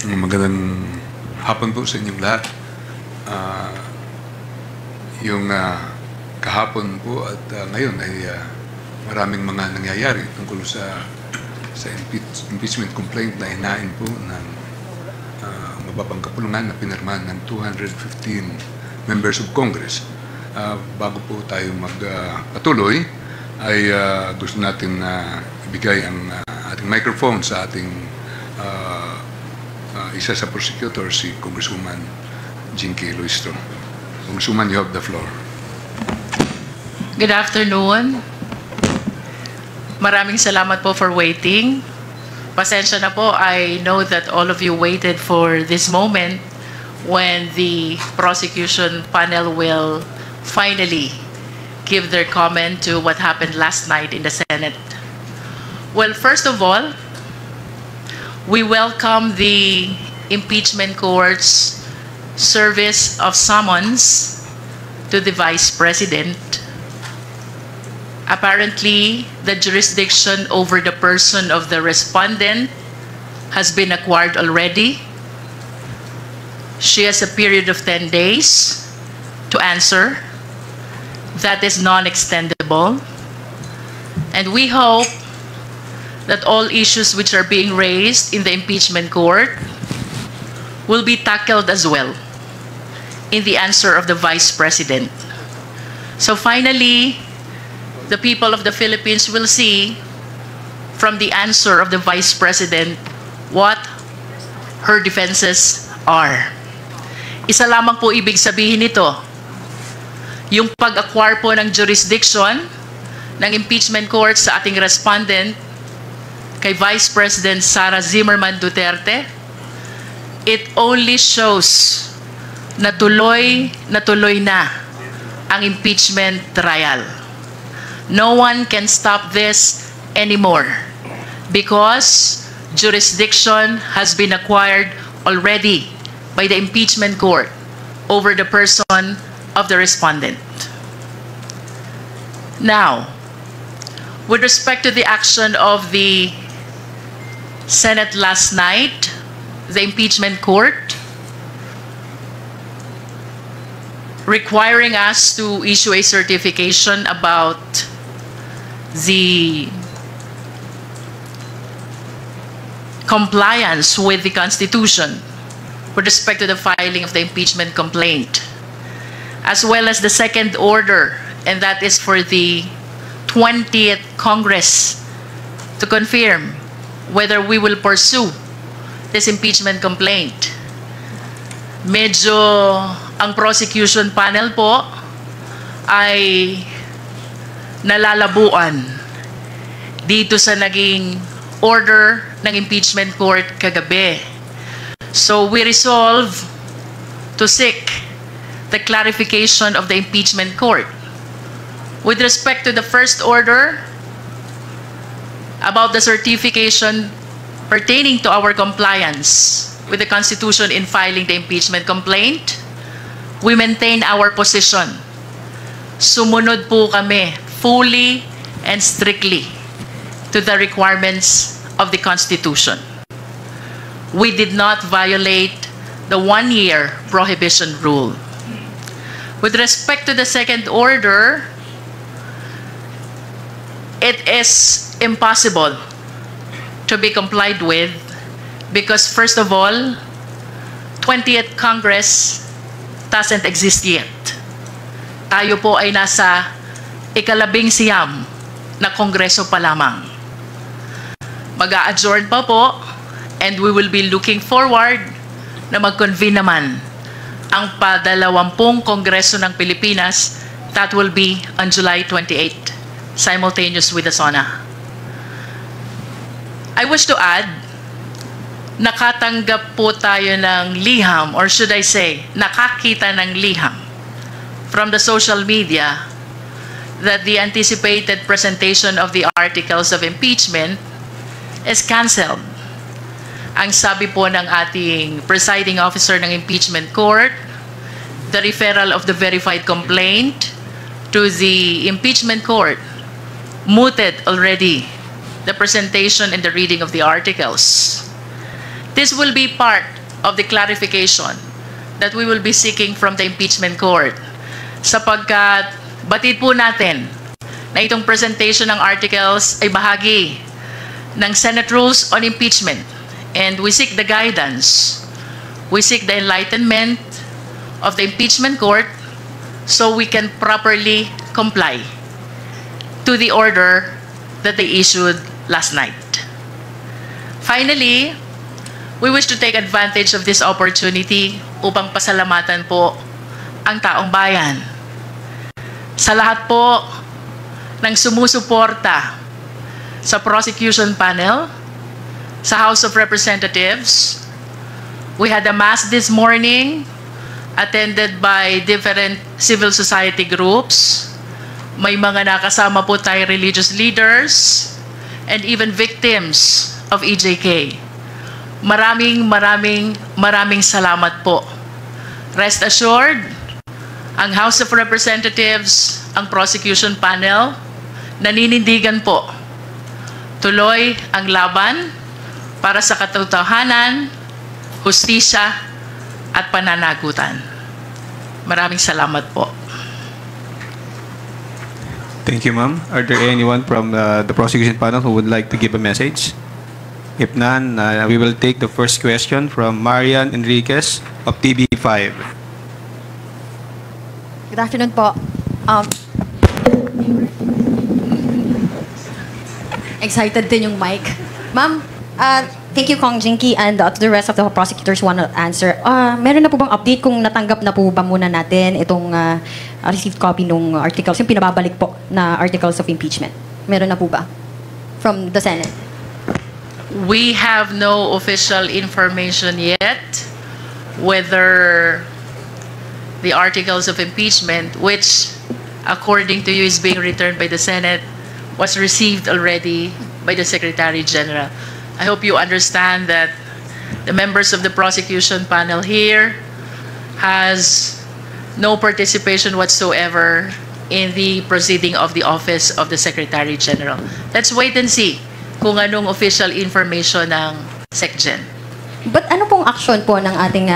Magandang hapon po sa inyong lahat. Yung kahapon po at ngayon ay maraming mga nangyayari tungkol sa impeachment complaint na hinain po ng mababang kapulungan na pinirmahan ng 215 members of Congress. Bago po tayo magpatuloy, ay gusto natin ibigay ang ating microphone sa ating isa sa prosecutor, si Congresswoman Jinky Luistro. Congresswoman, you have the floor. Good afternoon. Maraming salamat po for waiting. Pasensya na po, I know that all of you waited for this moment when the prosecution panel will finally give their comment to what happened last night in the Senate. Well, first of all, we welcome the impeachment court's service of summons to the Vice President. Apparently, the jurisdiction over the person of the respondent has been acquired already. She has a period of 10 days to answer. That is non-extendable. And we hope that all issues which are being raised in the impeachment court will be tackled as well in the answer of the Vice President. So finally, the people of the Philippines will see from the answer of the Vice President what her defenses are. Isa lamang po ibig sabihin nito, yung pag-acquire po ng jurisdiction ng impeachment court sa ating respondent kay Vice President Sara Zimmerman Duterte, it only shows na tuloy na ang impeachment trial. No one can stop this anymore because jurisdiction has been acquired already by the impeachment court over the person of the respondent. Now, with respect to the action of the Senate last night, the impeachment court requiring us to issue a certification about the compliance with the Constitution with respect to the filing of the impeachment complaint, as well as the second order, and that is for the 20th Congress to confirm whether we will pursue this impeachment complaint. Medyo ang prosecution panel po ay nalalabuan dito sa naging order ng impeachment court kagabi. So we resolve to seek the clarification of the impeachment court. With respect to the first order about the certification pertaining to our compliance with the Constitution in filing the impeachment complaint, we maintain our position. Sumunod po kami fully and strictly to the requirements of the Constitution. We did not violate the one-year prohibition rule. With respect to the second order, it is impossible to be complied with because, first of all, 20th Congress doesn't exist yet. Tayo po ay nasa ika-labing-siyam na kongreso pa lamang. Mag-a-adjourn pa po, and we will be looking forward na mag-convene naman ang pa-20 kongreso ng Pilipinas. That will be on July 28, simultaneous with the SONA. I wish to add, nakatanggap po tayo ng liham, or should I say, nakakita ng liham from the social media that the anticipated presentation of the articles of impeachment is canceled. Ang sabi po ng ating presiding officer ng impeachment court, the referral of the verified complaint to the impeachment court mooted already the presentation and the reading of the articles. This will be part of the clarification that we will be seeking from the impeachment court. Sapagkat batid po natin na itong presentation ng articles ay bahagi ng Senate Rules on Impeachment. And we seek the guidance, we seek the enlightenment of the impeachment court so we can properly comply to the order that they issued last night. Finally, we wish to take advantage of this opportunity upang pasalamatan po ang taong bayan. Sa lahat po ng sumusuporta sa prosecution panel, sa House of Representatives, we had a mass this morning attended by different civil society groups. May mga nakasama po tayo religious leaders and even victims of EJK. Maraming salamat po. Rest assured, ang House of Representatives, ang prosecution panel, naninindigan po. Tuloy ang laban para sa katotohanan, hustisya, at pananagutan. Maraming salamat po. Thank you, ma'am. Are there anyone from the prosecution panel who would like to give a message? If none, we will take the first question from Marian Enriquez of TV5. Good afternoon po. Excited din yung mic. Ma'am, thank you, Kong Jinky, and to the rest of the prosecutors want to answer. Meron na po bang update kung natanggap na po ba muna natin itong received copy ng articles, yung pinababalik po na articles of impeachment? Meron na po ba? From the Senate? We have no official information yet whether the articles of impeachment, which according to you is being returned by the Senate, was received already by the Secretary General. I hope you understand that the members of the prosecution panel here has no participation whatsoever in the proceeding of the Office of the Secretary General. Let's wait and see kung anong official information ng SecGen. But ano pong action po ng ating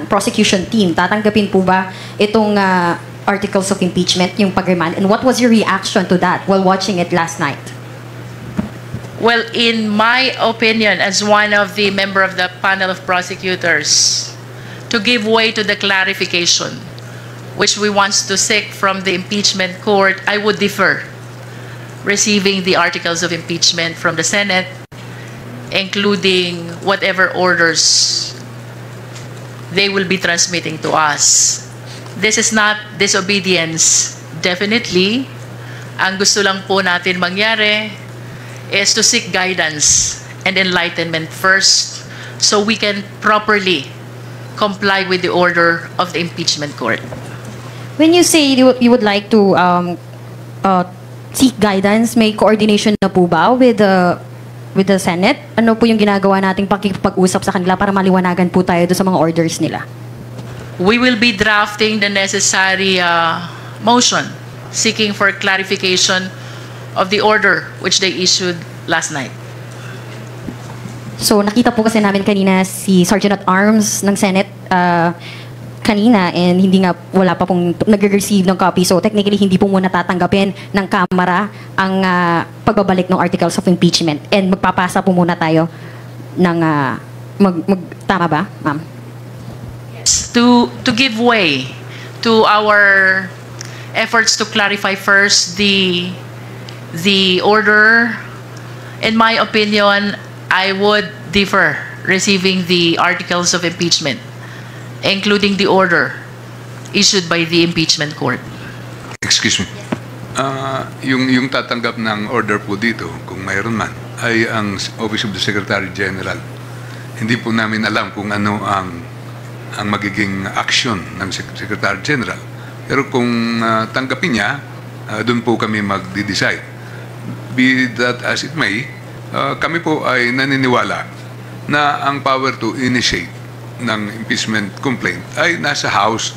prosecution team? Tatanggapin po ba itong articles of impeachment, yung pag-remand? And what was your reaction to that while watching it last night? Well, in my opinion, as one of the member of the panel of prosecutors, to give way to the clarification which we want to seek from the impeachment court, I would defer receiving the articles of impeachment from the Senate, including whatever orders they will be transmitting to us. This is not disobedience. Definitely, ang gusto lang po natin mangyari is to seek guidance and enlightenment first so we can properly comply with the order of the impeachment court. When you say you would like to seek guidance, may coordination na po ba with the Senate? Ano po yung ginagawa nating pakikipag-usap sa kanila para maliwanagan po tayo doon sa mga orders nila? We will be drafting the necessary motion seeking for clarification of the order which they issued last night. So nakita po kasi namin kanina si Sergeant at Arms ng Senate kanina, and hindi nga, wala pa pong nag-receive ng copy. So technically, hindi po muna tatanggapin ng Kamara ang pagbabalik ng articles of impeachment. And magpapasa po muna tayo ng tama ba, ma'am? Yes, to give way to our efforts to clarify first the order. In my opinion, I would defer receiving the articles of impeachment, including the order issued by the impeachment court. Excuse me. Yung tatanggap ng order po dito, kung mayroon man, ay ang Office of the Secretary General. Hindi po namin alam kung ano ang magiging action ng Secretary General. Pero kung tanggapin niya, doon po kami magdi-decide. Be that as it may, kami po ay naniniwala na ang power to initiate ng impeachment complaint ay nasa House,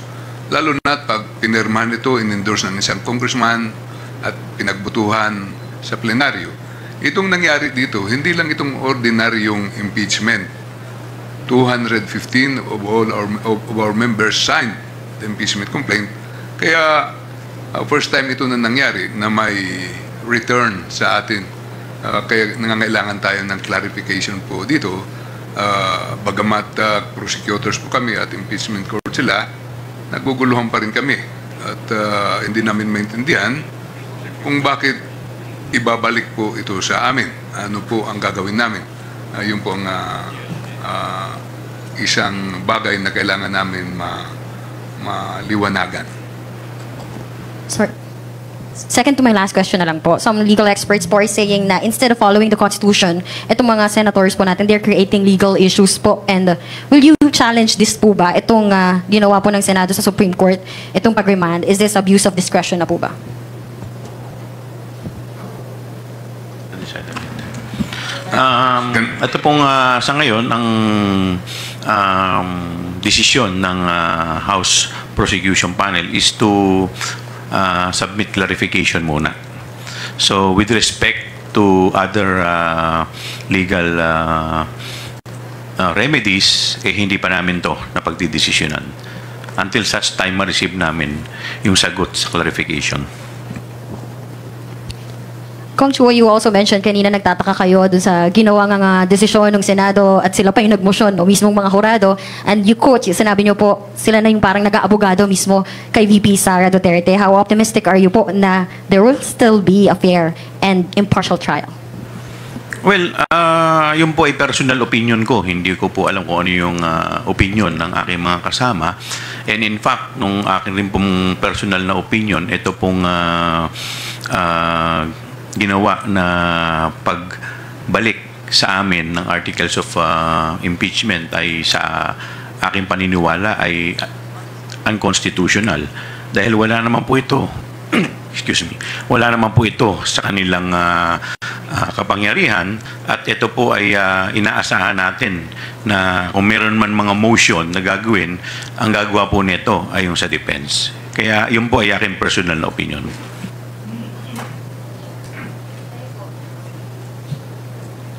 lalo na pag pinirmahan ito, in-endorse ng isang congressman at pinagbutuhan sa plenaryo. Itong nangyari dito, hindi lang itong ordinaryong impeachment. 215 of our members signed the impeachment complaint. Kaya first time ito na nangyari na may return sa atin. Kaya nangangailangan tayo ng clarification po dito. Bagamat prosecutors po kami at impeachment court sila, naguguluhan pa rin kami. At hindi namin maintindihan kung bakit ibabalik po ito sa amin. Ano po ang gagawin namin? Yun po ang isang bagay na kailangan namin maliwanagan. Sorry. Second to my last question na lang po. Some legal experts po are saying na instead of following the Constitution, itong mga senators po natin, they're creating legal issues po. And will you challenge this po ba? Itong ginawa po ng Senado sa Supreme Court, itong pag-remand, is this abuse of discretion na po ba? Ito pong sa ngayon, ang desisyon ng House Prosecution Panel is to submit clarification muna. So with respect to other legal remedies, hindi pa namin to napagdidesisyonan until such time ma-receive namin yung sagot sa clarification. Kong Chua, you also mentioned kanina nagtataka kayo dun sa ginawa nga desisyon ng Senado at sila pa yung nagmosyon o mismong mga hurado, and you quote, sinabi nyo po, sila na yung parang nag-aabogado mismo kay VP Sara Duterte. How optimistic are you po na there will still be a fair and impartial trial? Well, yun po ay personal opinion ko. Hindi ko po alam kung ano yung opinion ng aking mga kasama. And in fact, nung aking rin pong personal na opinion, ito pong ginawa na pagbalik sa amin ng articles of impeachment ay sa aking paniniwala ay unconstitutional dahil wala naman po ito excuse me, wala naman po ito sa kanilang kapangyarihan, at ito po ay inaasahan natin na kung meron man mga motion na gagawin, ang gagawa po nito ay yung sa defense. Kaya yun po ay aking personal na opinion.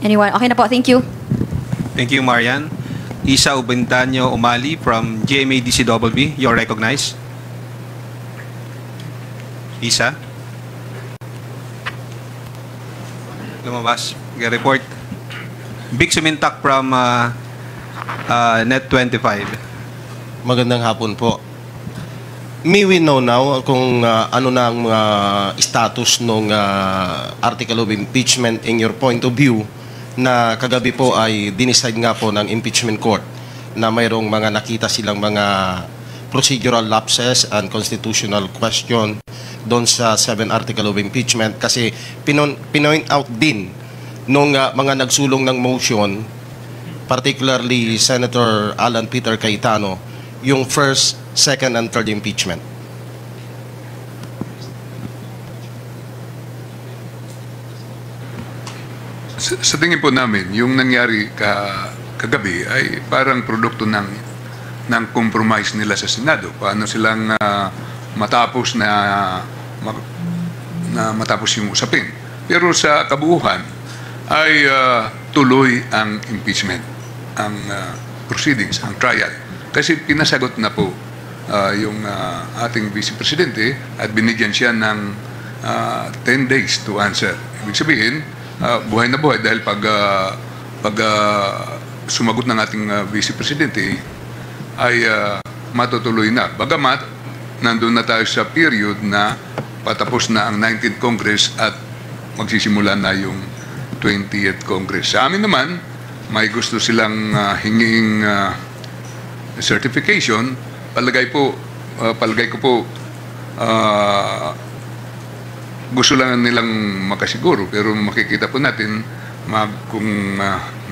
Anyone? Okay na po. Thank you. Thank you, Marian. Isa Ubentanyo Umali from GMA-DCWB. You're recognized. Isa. Lumabas. Report. Big Sumintak from Net25. Magandang hapon po. May we know now kung ano na ang status ng article of impeachment in your point of view na kagabi po ay dinicide nga po ng impeachment court na mayroong mga nakita silang mga procedural lapses and constitutional question doon sa 7 article of impeachment, kasi pinoint out din nung mga nagsulong ng motion, particularly Senator Alan Peter Cayetano, yung first, second, and third impeachment. Sa tingin po namin, yung nangyari kagabi ay parang produkto ng compromise nila sa Senado. Paano silang matapos yung usapin. Pero sa kabuuan ay tuloy ang impeachment, ang proceedings, ang trial. Kasi pinasagot na po yung ating Vice Presidente at binigyan siya ng 10 days to answer. Ibig sabihin, buhay na buhay dahil pag sumagot ng ating Vice Presidente ay matutuloy na. Bagamat, nandun na tayo sa period na patapos na ang 19th Congress at magsisimula na yung 20th Congress. Sa amin naman, may gusto silang hinging certification. Palagay ko po gusto lang nilang makasiguro, pero makikita po natin kung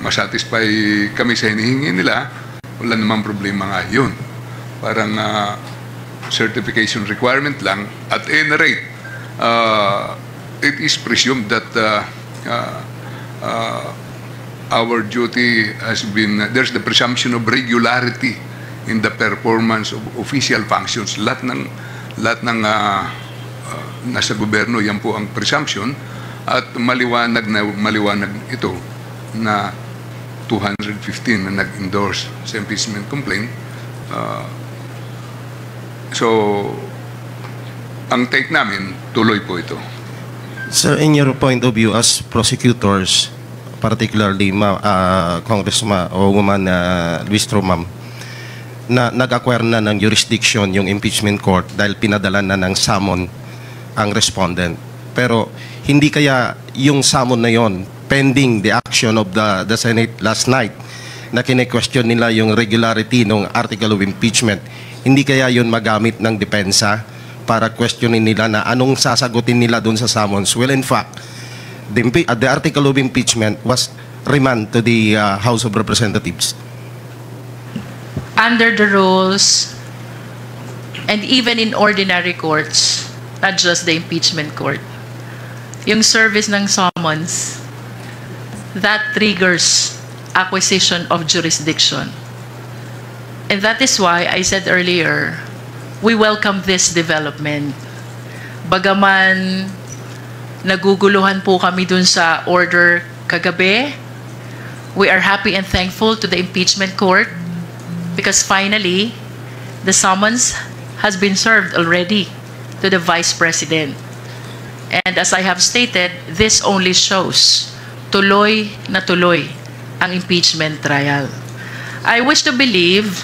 masatisfy kami sa hinihingi nila, wala namang problema nga yun. Parang certification requirement lang. At any rate, it is presumed that our duty has been, there's the presumption of regularity in the performance of official functions. Lahat ng nasa gobyerno, yan po ang presumption, at maliwanag ito na 215 na nag-endorse sa impeachment complaint. So, ang take namin, tuloy po ito. Sir, in your point of view as prosecutors, particularly Congressman o Woman Luis Trumam, na nag-acquire na ng jurisdiction yung impeachment court dahil pinadala na ng summon ang respondent. Pero hindi kaya yung summon na yon pending the action of the Senate last night na kine-question nila yung regularity ng article of impeachment, hindi kaya yun magamit ng depensa para questionin nila na anong sasagutin nila doon sa summons? Well, in fact, the article of impeachment was remand to the House of Representatives. Under the rules, and even in ordinary courts, not just the impeachment court, yung service ng summons, that triggers acquisition of jurisdiction. And that is why I said earlier, we welcome this development. Bagaman naguguluhan po kami dun sa order kagabi, we are happy and thankful to the impeachment court because finally, the summons has been served already to the Vice President. And as I have stated, this only shows tuloy na tuloy ang impeachment trial. I wish to believe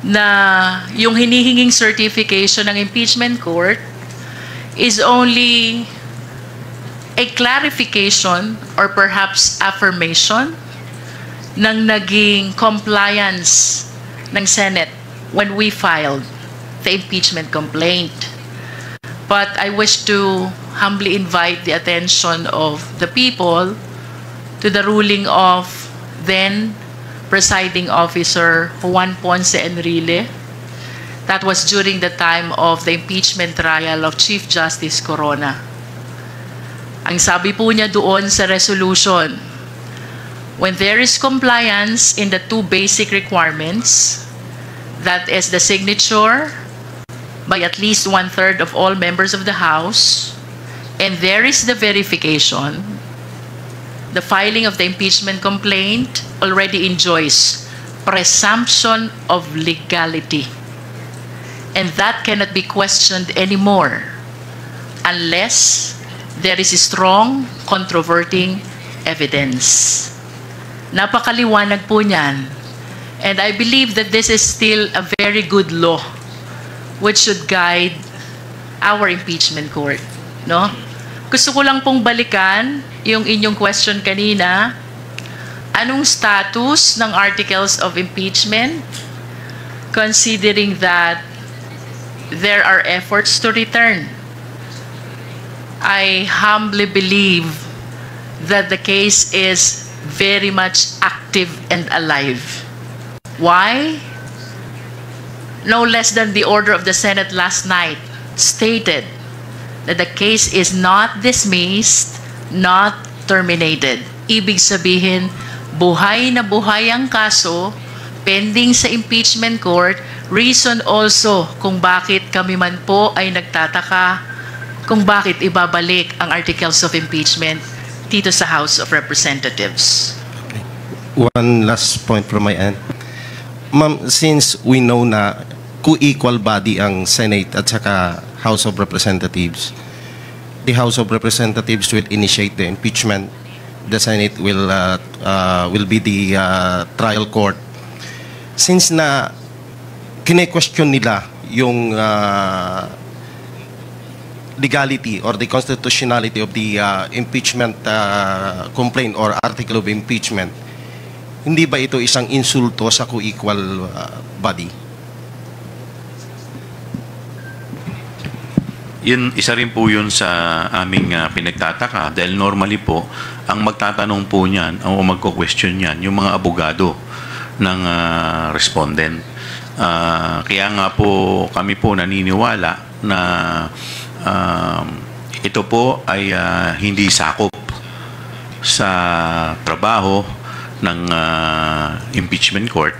na yung hinihinging certification ng impeachment court is only a clarification or perhaps affirmation ng naging compliance ng Senate when we filed the impeachment complaint. But I wish to humbly invite the attention of the people to the ruling of then Presiding Officer Juan Ponce Enrile. That was during the time of the impeachment trial of Chief Justice Corona. Ang sabi po niya doon sa resolution, when there is compliance in the two basic requirements, that is the signature by at least 1/3 of all members of the House, and there is the verification, the filing of the impeachment complaint already enjoys presumption of legality. And that cannot be questioned anymore unless there is strong controverting evidence. Napakaliwanag po niyan. And I believe that this is still a very good law which should guide our impeachment court. No? Gusto ko lang pong balikan yung inyong question kanina. Anong status ng articles of impeachment considering that there are efforts to return? I humbly believe that the case is very much active and alive. Why? No less than the order of the Senate last night stated that the case is not dismissed, not terminated. Ibig sabihin, buhay na buhay ang kaso, pending sa impeachment court, reason also kung bakit kami man po ay nagtataka kung bakit ibabalik ang articles of impeachment dito sa House of Representatives. Okay. One last point from my end. Ma'am, since we know na co-equal body ang Senate at saka House of Representatives, the House of Representatives will initiate the impeachment. The Senate will be the trial court. Since na kine-question nila yung legality or the constitutionality of the impeachment complaint or article of impeachment, hindi ba ito isang insulto sa co-equal body? Yun, isa rin po yun sa aming pinagtataka dahil normally po, ang magtatanong po niyan o magko-question niyan, yung mga abogado ng respondent. Kaya nga po kami po naniniwala na ito po ay hindi sakop sa trabaho ng impeachment court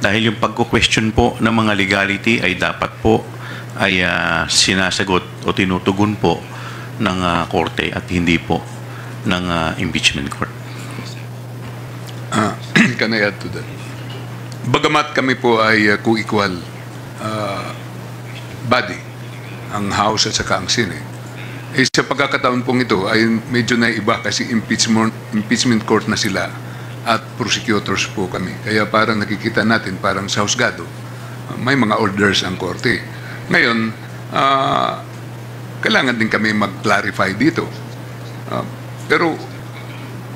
dahil yung pagko-question po ng mga legality ay dapat po ay sinasagot o tinutugon po ng korte at hindi po ng impeachment court. can I add to that? Bagamat kami po ay co-equal body, ang House at saka ang Senate, sa pagkakataon pong ito ay medyo naiba kasi impeachment court na sila at prosecutors po kami. Kaya parang nakikita natin, parang sa husgado, may mga orders ang korte. Ngayon, kailangan din kami mag-clarify dito. Pero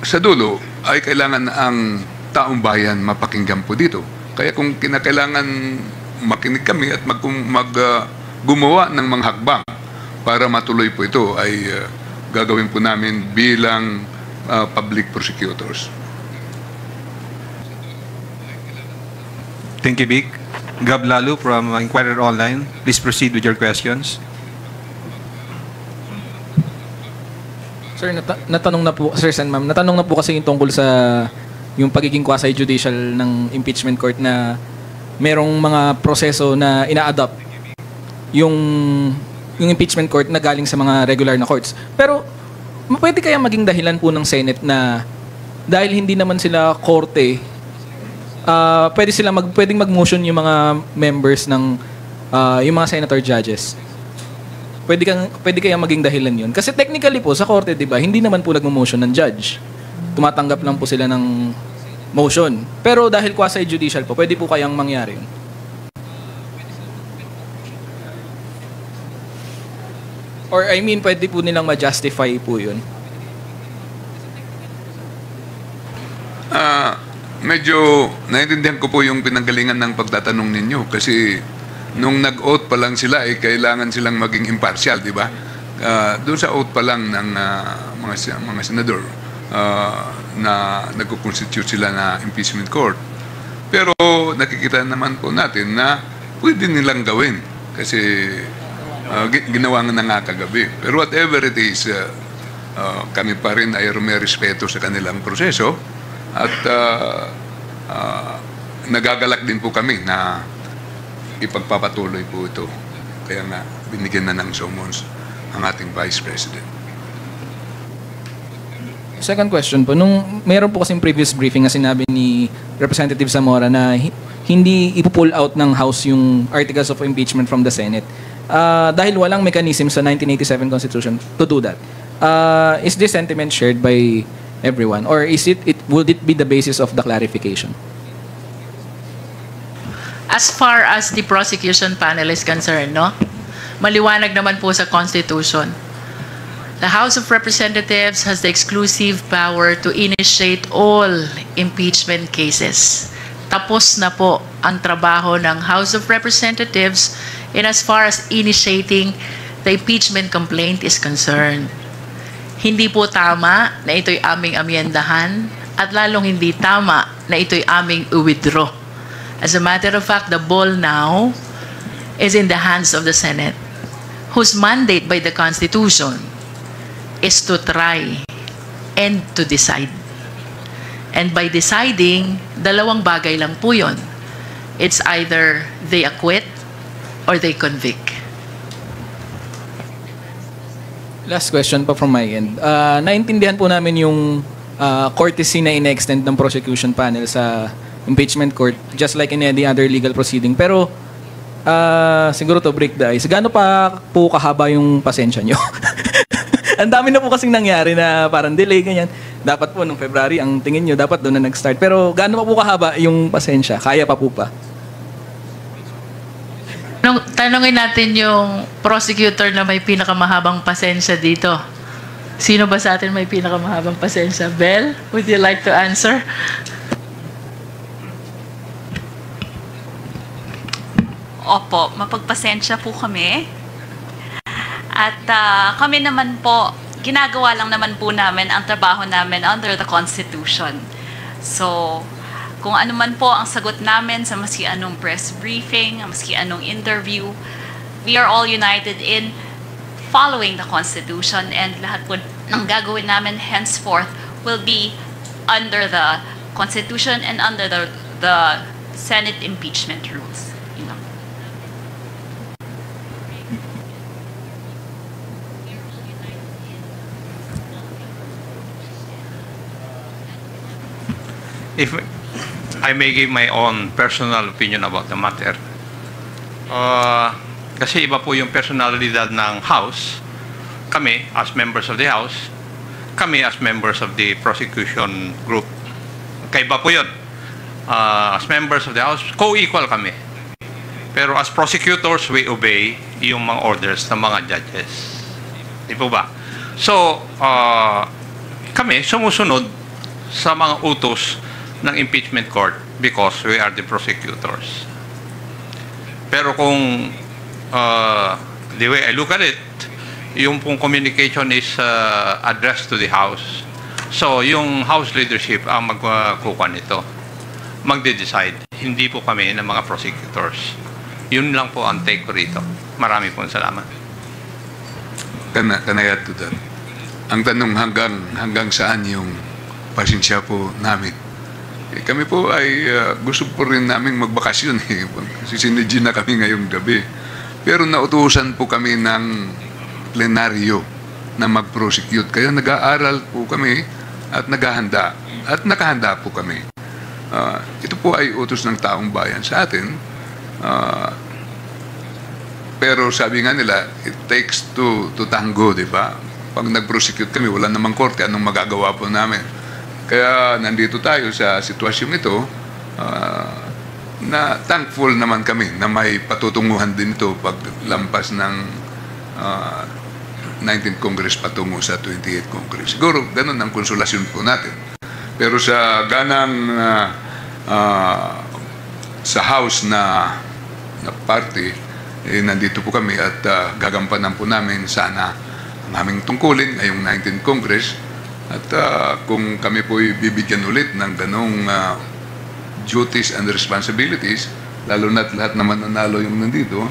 sa dulo ay kailangan ang taong bayan mapakinggan po dito. Kaya kung kinakailangan makinig kami at gumawa ng mga hakbang para matuloy po ito ay gagawin po namin bilang public prosecutors. Thank you, Vic. Gab Lalu from Inquirer Online. Please proceed with your questions. Sir, natanong na po, Sir Sen, ma'am, natanong na po kasi yung tungkol sa yung pagiging quasi-judicial ng impeachment court na merong mga proseso na ina-adopt yung impeachment court na galing sa mga regular na courts. Pero pwede kaya maging dahilan po ng Senate na dahil hindi naman sila korte, pwedeng mag-motion yung mga members ng yung mga senator judges. Pwede kaya maging dahilan yun. Kasi technically po sa korte, 'di ba, hindi naman po nagmo-motion ng judge. Tumatanggap lang po sila ng motion. Pero dahil quasi-judicial po, pwede po kayang mangyari yun. Or I mean, pwede po nilang ma-justify po yun. Medyo naiintindihan ko po yung pinanggalingan ng pagtatanong ninyo kasi nung nag-oath pa lang sila kailangan silang maging impartial, di ba? Doon sa oath pa lang ng mga senador na nagko-constitute sila na impeachment court. Pero nakikita naman po natin na pwede nilang gawin kasi ginawa nga na nga kagabi. Pero whatever it is, kami pa rin ay may respeto sa kanilang proseso at nagagalak din po kami na ipagpapatuloy po ito. Kaya nga, binigyan na ng summons ang ating Vice President. Second question po, nung meron po kasing previous briefing na sinabi ni Representative Zamora na hindi ipo-pull out ng House yung articles of impeachment from the Senate dahil walang mechanism sa 1987 Constitution to do that. Is this sentiment shared by everyone or would it be the basis of the clarification? As far as the prosecution panel is concerned, no? Maliwanag naman po sa Constitution. The House of Representatives has the exclusive power to initiate all impeachment cases. Tapos na po ang trabaho ng House of Representatives in as far as initiating the impeachment complaint is concerned. Hindi po tama na ito'y aming amyendahan at lalong hindi tama na ito'y aming withdraw. As a matter of fact, the ball now is in the hands of the Senate, whose mandate by the Constitution is to try and to decide. And by deciding, dalawang bagay lang po yun. It's either they acquit or they convict. Last question po from my end. Naintindihan po namin yung courtesy na in-extend ng prosecution panel sa impeachment court, just like in any other legal proceeding. Pero siguro to break the ice, gaano pa po kahaba yung pasensya nyo? Ang dami na po kasing nangyari na parang delay, ganyan. Dapat po nung February, ang tingin nyo, dapat doon na nag-start. Pero gaano pa po kahaba yung pasensya? Kaya pa po pa? Tanungin natin yung prosecutor na may pinakamahabang pasensya dito. Sino ba sa atin may pinakamahabang pasensya? Bel, would you like to answer? Opo, mapagpasensya po kami. At kami naman po, ginagawa lang naman po namin ang trabaho namin under the Constitution. So, kung ano man po ang sagot namin sa maski anong press briefing, maski anong interview, we are all united in following the Constitution and lahat po ng gagawin namin henceforth will be under the Constitution and under the Senate impeachment rules. I may give my own personal opinion about the matter. Kasi iba po yung personalidad ng House. Kami, as members of the House, kami as members of the prosecution group. Kaiba po yun. As members of the House, co-equal kami. Pero as prosecutors, we obey yung mga orders ng mga judges. Di po ba? So, kami sumusunod sa mga utos ng impeachment court because we are the prosecutors. Pero kung the way I look at it, yung pong communication is addressed to the House. So, yung House leadership ang magkukuha nito. Magde-decide. Hindi po kami ng mga prosecutors. Yun lang po ang take ko rito. Marami pong salamat. Can I add to that? Ang tanong hanggang saan yung pasensya po namin? Kami po ay gusto po rin naming magbakasyon. Kasi sinidyo na kami ngayong gabi. Pero nautusan po kami ng plenaryo na mag-prosecute. Kaya nag-aaral po kami at naghahanda. At nakahanda po kami. Ito po ay utos ng taong bayan sa atin. Pero sabi nga nila, it takes two to tango, di ba? Pag nag-prosecute kami, wala namang korte, anong magagawa po namin? Kaya nandito tayo sa sitwasyong ito na thankful naman kami na may patutunguhan din ito paglampas ng 19th Congress patungo sa 28th Congress. Siguro ganun ang konsolasyon po natin. Pero sa ganang sa House na party, nandito po kami at gagampanan po namin sana ang aming tungkulin ngayong 19th Congress. At kung kami po bibigyan ulit ng ganong duties and responsibilities, lalo na't lahat naman nanalo yung nandito,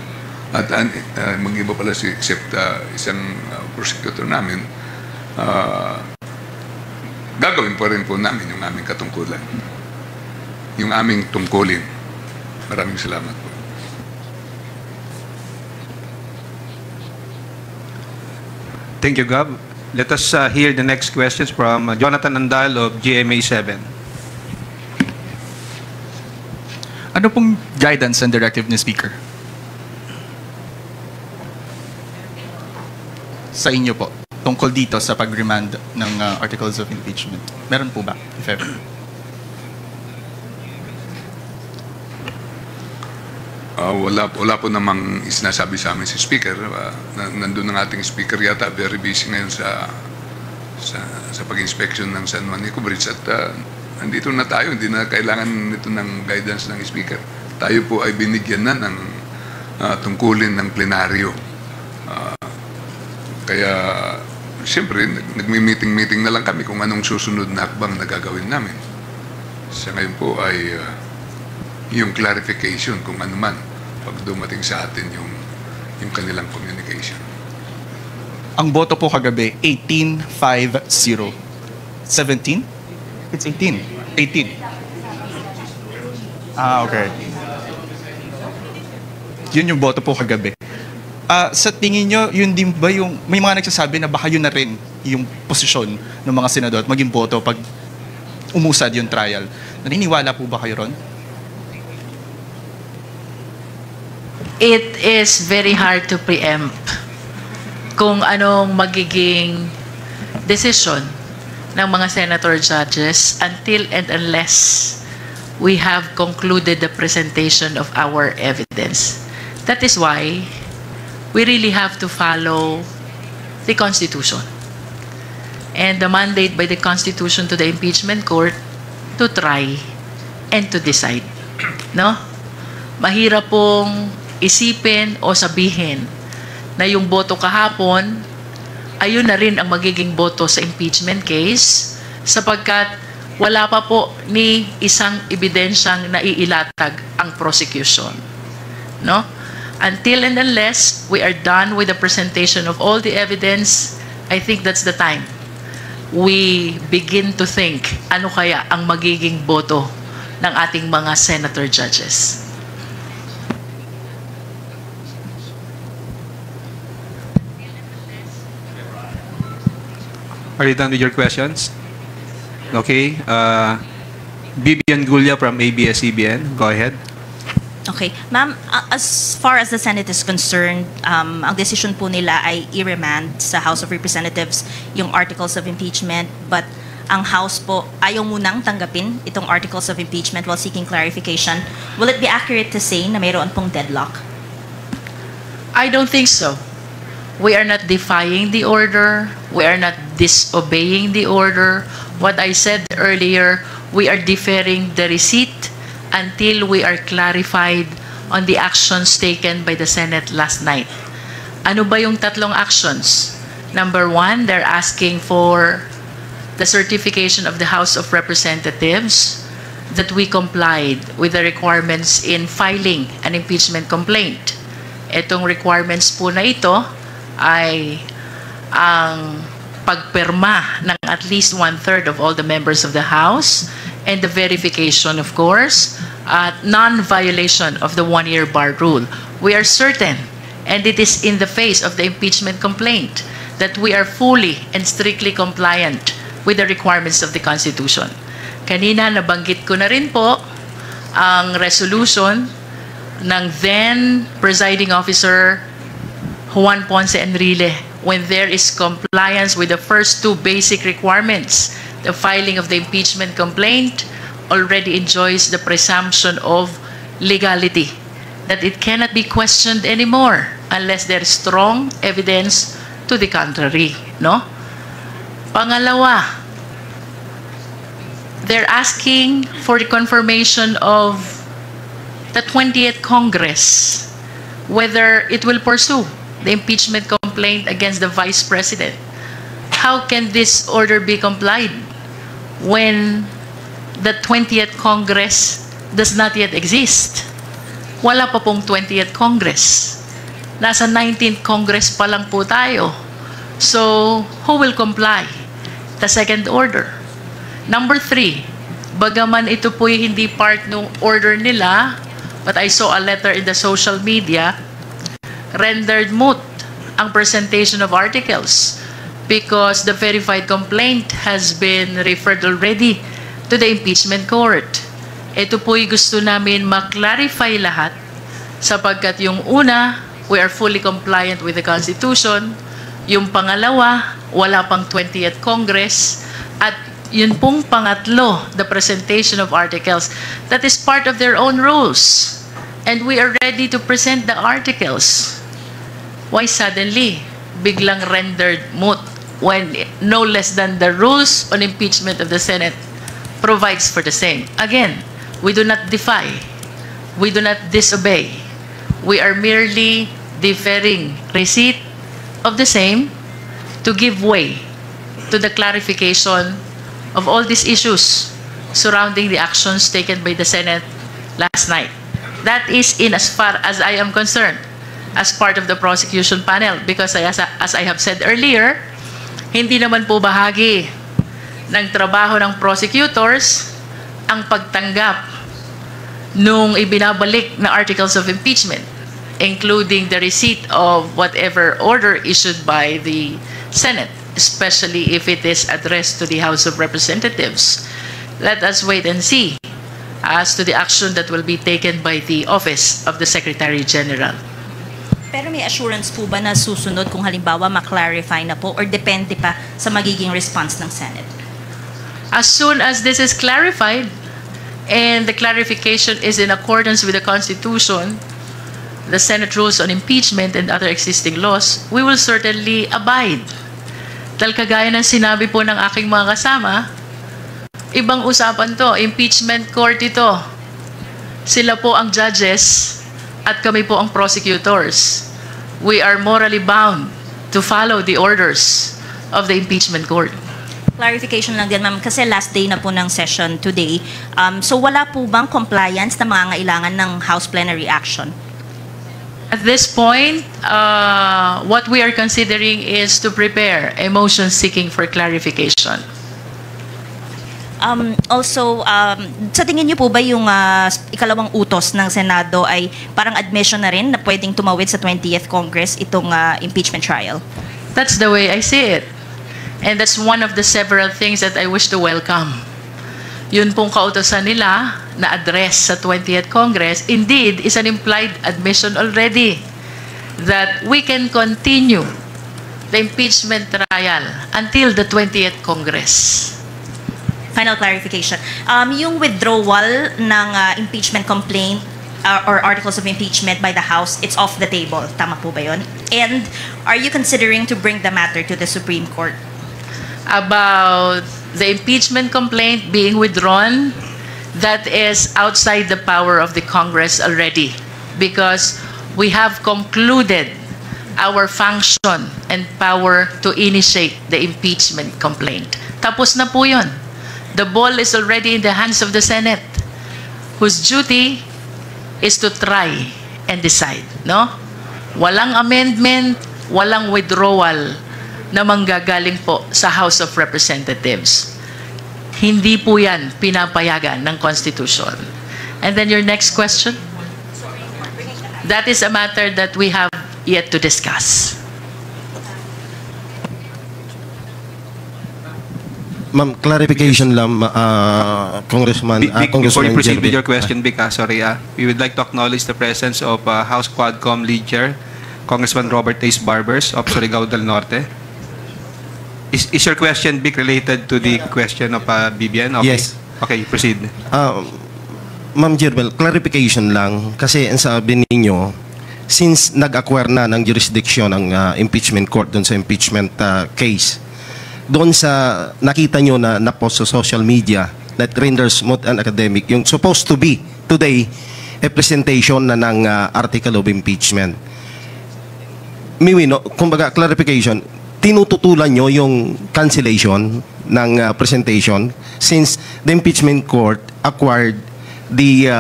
at mag-iba pala except isang prosecutor namin, gagawin pa rin po namin yung aming katungkulan, yung aming tungkulin. Maraming salamat po. Thank you, Gab. Let us hear the next questions from Jonathan Andal of GMA 7. Ano pong guidance and directive ni Speaker? Sa inyo po, tungkol dito sa pag-remand ng articles of impeachment. Meron po ba, if ever? Wala po namang sinasabi sa amin si Speaker. Nandun ang ating Speaker yata, very busy ngayon sa pag-inspection ng San Juan Nico Bridge. At nandito na tayo, hindi na kailangan nito ng guidance ng Speaker. Tayo po ay binigyan na ng tungkulin ng plenaryo. Kaya, siyempre, nagmi-meeting-meeting na lang kami kung anong susunod na hakbang na gagawin namin. Sa ngayon po ay yung clarification kung ano man pag dumating sa atin yung kanilang communication. Ang boto po kagabi, 18-5-0. 17? It's 18. 18. Okay. Yun yung boto po kagabi. Sa tingin nyo, yun din ba yung, may mga nagsasabi na baka yun na rin yung posisyon ng mga senador at maging boto pag umusad yung trial. Naniniwala po ba kayo ron? It is very hard to preempt kung anong magiging decision ng mga senator judges until and unless we have concluded the presentation of our evidence. That is why we really have to follow the Constitution and the mandate by the Constitution to the impeachment court to try and to decide. No? Mahirap pong isipin o sabihin na yung boto kahapon, ayun na rin ang magiging boto sa impeachment case sapagkat wala pa po ni isang ebidensyang naiilatag ang prosecution. No? Until and unless we are done with the presentation of all the evidence, I think that's the time we begin to think ano kaya ang magiging boto ng ating mga senator judges. Are you done with your questions? Okay. Bibian Gulia from ABS-CBN. Go ahead. Okay. Ma'am, as far as the Senate is concerned, ang decision po nila ay i-remand sa House of Representatives yung articles of impeachment, but ang House po ayaw munang tanggapin itong articles of impeachment while seeking clarification. Will it be accurate to say na mayroon pong deadlock? I don't think so. We are not defying the order. We are not disobeying the order. What I said earlier, we are deferring the receipt until we are clarified on the actions taken by the Senate last night. Ano ba yung tatlong actions? Number one, they're asking for the certification of the House of Representatives that we complied with the requirements in filing an impeachment complaint. Itong requirements po na ito ay ang pagpirma ng at least 1/3 of all the members of the House and the verification, of course, non-violation of the one-year bar rule. We are certain, and it is in the face of the impeachment complaint, that we are fully and strictly compliant with the requirements of the Constitution. Kanina nabanggit ko na rin po ang resolution ng then presiding officer Juan Ponce Enrile when there is compliance with the first two basic requirements. The filing of the impeachment complaint already enjoys the presumption of legality, that it cannot be questioned anymore unless there is strong evidence to the contrary, no? Pangalawa, they're asking for the confirmation of the 20th Congress, whether it will pursue the impeachment complaint against the Vice President. How can this order be complied when the 20th Congress does not yet exist? Wala pa pong 20th Congress. Nasa 19th Congress pa lang po tayo. So, who will comply? The second order. Number 3, bagaman ito po hindi part ng order nila, but I saw a letter in the social media, rendered moot ang presentation of articles because the verified complaint has been referred already to the impeachment court. Ito po'y gusto namin maklarify lahat sapagkat yung una, we are fully compliant with the Constitution. Yung pangalawa, wala pang 20th Congress. At yun pong pangatlo, the presentation of articles, that is part of their own rules. And we are ready to present the articles. Why suddenly, biglang rendered moot when no less than the rules on impeachment of the Senate provides for the same? Again, we do not defy. We do not disobey. We are merely deferring receipt of the same to give way to the clarification of all these issues surrounding the actions taken by the Senate last night. That is in as far as I am concerned, as part of the prosecution panel, because as I have said earlier, hindi naman po bahagi ng trabaho ng prosecutors ang pagtanggap nung ibinabalik na articles of impeachment, including the receipt of whatever order issued by the Senate, especially if it is addressed to the House of Representatives. Let us wait and see as to the action that will be taken by the Office of the Secretary General. Pero may assurance po ba na susunod kung halimbawa ma-clarify na po or depende pa sa magiging response ng Senate? As soon as this is clarified and the clarification is in accordance with the Constitution, the Senate rules on impeachment and other existing laws, we will certainly abide. Dahil kagaya ng sinabi po ng aking mga kasama, ibang usapan to, impeachment court ito. Sila po ang judges at kami po ang prosecutors. We are morally bound to follow the orders of the impeachment court. Clarification lang din, ma'am, kasi last day na po ng session today. So wala po bang compliance na mangangailangan ng House plenary action? At this point, what we are considering is to prepare a motion seeking for clarification. Also, sa tingin niyo po ba yung ikalawang utos ng Senado ay parang admission na rin na pwedeng tumawid sa 20th Congress itong impeachment trial? That's the way I see it. And that's one of the several things that I wish to welcome. yun pong kautosan nila na address sa 20th Congress, indeed, is an implied admission already that we can continue the impeachment trial until the 20th Congress. Final clarification. Yung withdrawal ng impeachment complaint or articles of impeachment by the House, it's off the table. Tama po ba yun? And are you considering to bring the matter to the Supreme Court? About the impeachment complaint being withdrawn, that is outside the power of the Congress already, because we have concluded our function and power to initiate the impeachment complaint. Tapos na po yun. The ball is already in the hands of the Senate, whose duty is to try and decide. No? Walang amendment, walang withdrawal na manggagaling po sa House of Representatives. Hindi po yan pinapayagan ng Constitution. And then your next question? That is a matter that we have yet to discuss. Ma'am, clarification lang, Congressman. Before you Congressman proceed with Jerby. your question, Vic, sorry, we would like to acknowledge the presence of House Quadcom Lead Chair, Congressman Robert Ace Barbers of Surigao del Norte. Is your question, Vic, related to the question of Bibian? Okay. Yes. Okay, proceed. Ma'am Jerbel, clarification lang. Kasi ang sabi ninyo, since nag-acquire na ng jurisdiction ang impeachment court doon sa impeachment case, doon sa nakita nyo na na-post sa social media that renders moot and academic, yung supposed to be today a presentation na ng article of impeachment. Miwino, kumbaga clarification, tinututulan nyo yung cancellation ng presentation since the impeachment court acquired the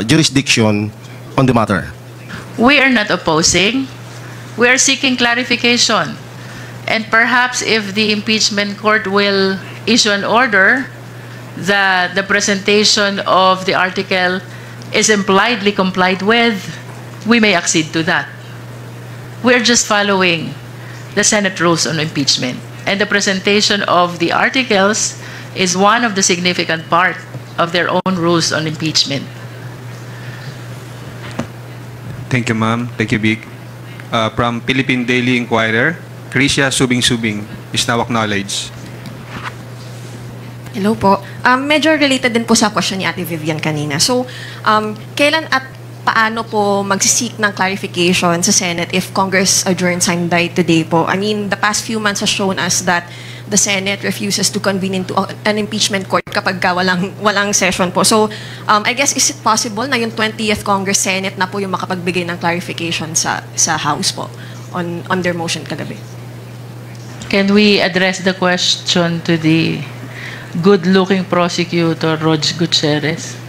jurisdiction on the matter. We are not opposing. We are seeking clarification. And perhaps if the impeachment court will issue an order that the presentation of the article is impliedly complied with, we may accede to that. We are just following the Senate rules on impeachment. And the presentation of the articles is one of the significant part of their own rules on impeachment. Thank you, ma'am. Thank you, Vic. From Philippine Daily Inquirer, Krisha Subing-Subing is now acknowledged. Hello po. Medyo related din po sa question ni Ate Vivian kanina. So, kailan at paano po magsisik ng clarification sa Senate if Congress adjourns by today po? I mean, the past few months has shown us that the Senate refuses to convene into an impeachment court kapag walang session po. So, I guess, is it possible na yung 20th Congress Senate na po yung makapagbigay ng clarification sa House po on their motion kagabi? Can we address the question to the good-looking prosecutor, Rog Gutierrez?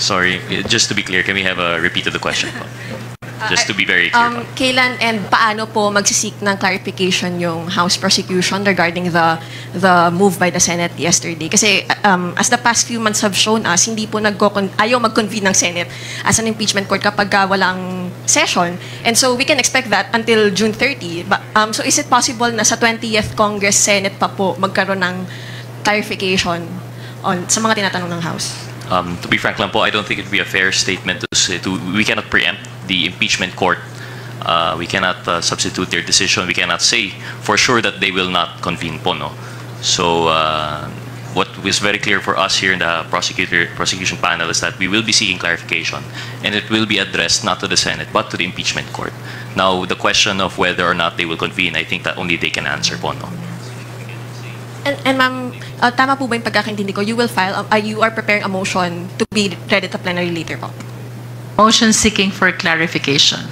Sorry, just to be clear, can we have a repeat of the question? Just to be very clear. Kailan and paano po magsisik ng clarification yung House prosecution regarding the move by the Senate yesterday? Kasi as the past few months have shown us, hindi po ayaw mag-convene ng Senate as an impeachment court kapag walang session. And so we can expect that until June 30. But, so is it possible na sa 20th Congress Senate pa po magkaroon ng clarification sa mga tinatanong ng House? To be frank lang po, I don't think it would be a fair statement to say we cannot preempt the impeachment court. We cannot substitute their decision. We cannot say for sure that they will not convene po, no? So what is very clear for us here in the prosecution panel is that we will be seeking clarification, and it will be addressed not to the Senate but to the impeachment court. Now, the question of whether or not they will convene, I think that only they can answer po, no? And ma'am, tama po ba yung pagkakaintindi ko? You will file, you are preparing a motion to be read at the plenary later po? Motion seeking for clarification.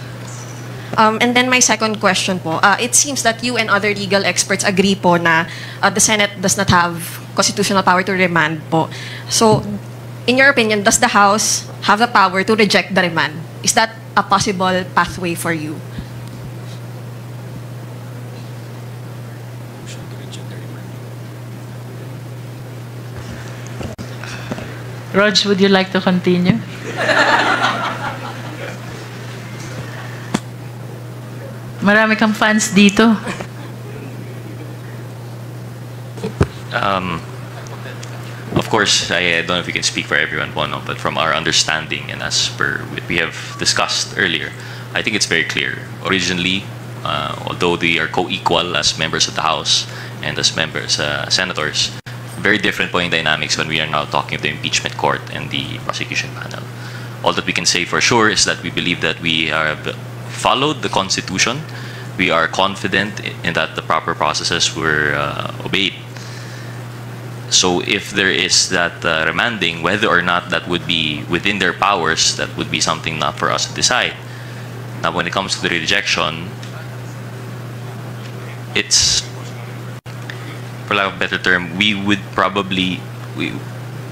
And then my second question po, it seems that you and other legal experts agree po na the Senate does not have constitutional power to remand po. So, in your opinion, does the House have the power to reject the remand? Is that a possible pathway for you? Rog, would you like to continue? Marami kang fans dito. Of course, I don't know if we can speak for everyone, no, but from our understanding and as per what we have discussed earlier, I think it's very clear. Originally, although they are co-equal as members of the House and as members, senators, very different point dynamics when we are now talking of the impeachment court and the prosecution panel. All that we can say for sure is that we believe that we have followed the Constitution. We are confident in that the proper processes were obeyed. So if there is that remanding, whether or not that would be within their powers, that would be something not for us to decide. Now, when it comes to the rejection, it's, for lack of a better term, we would probably,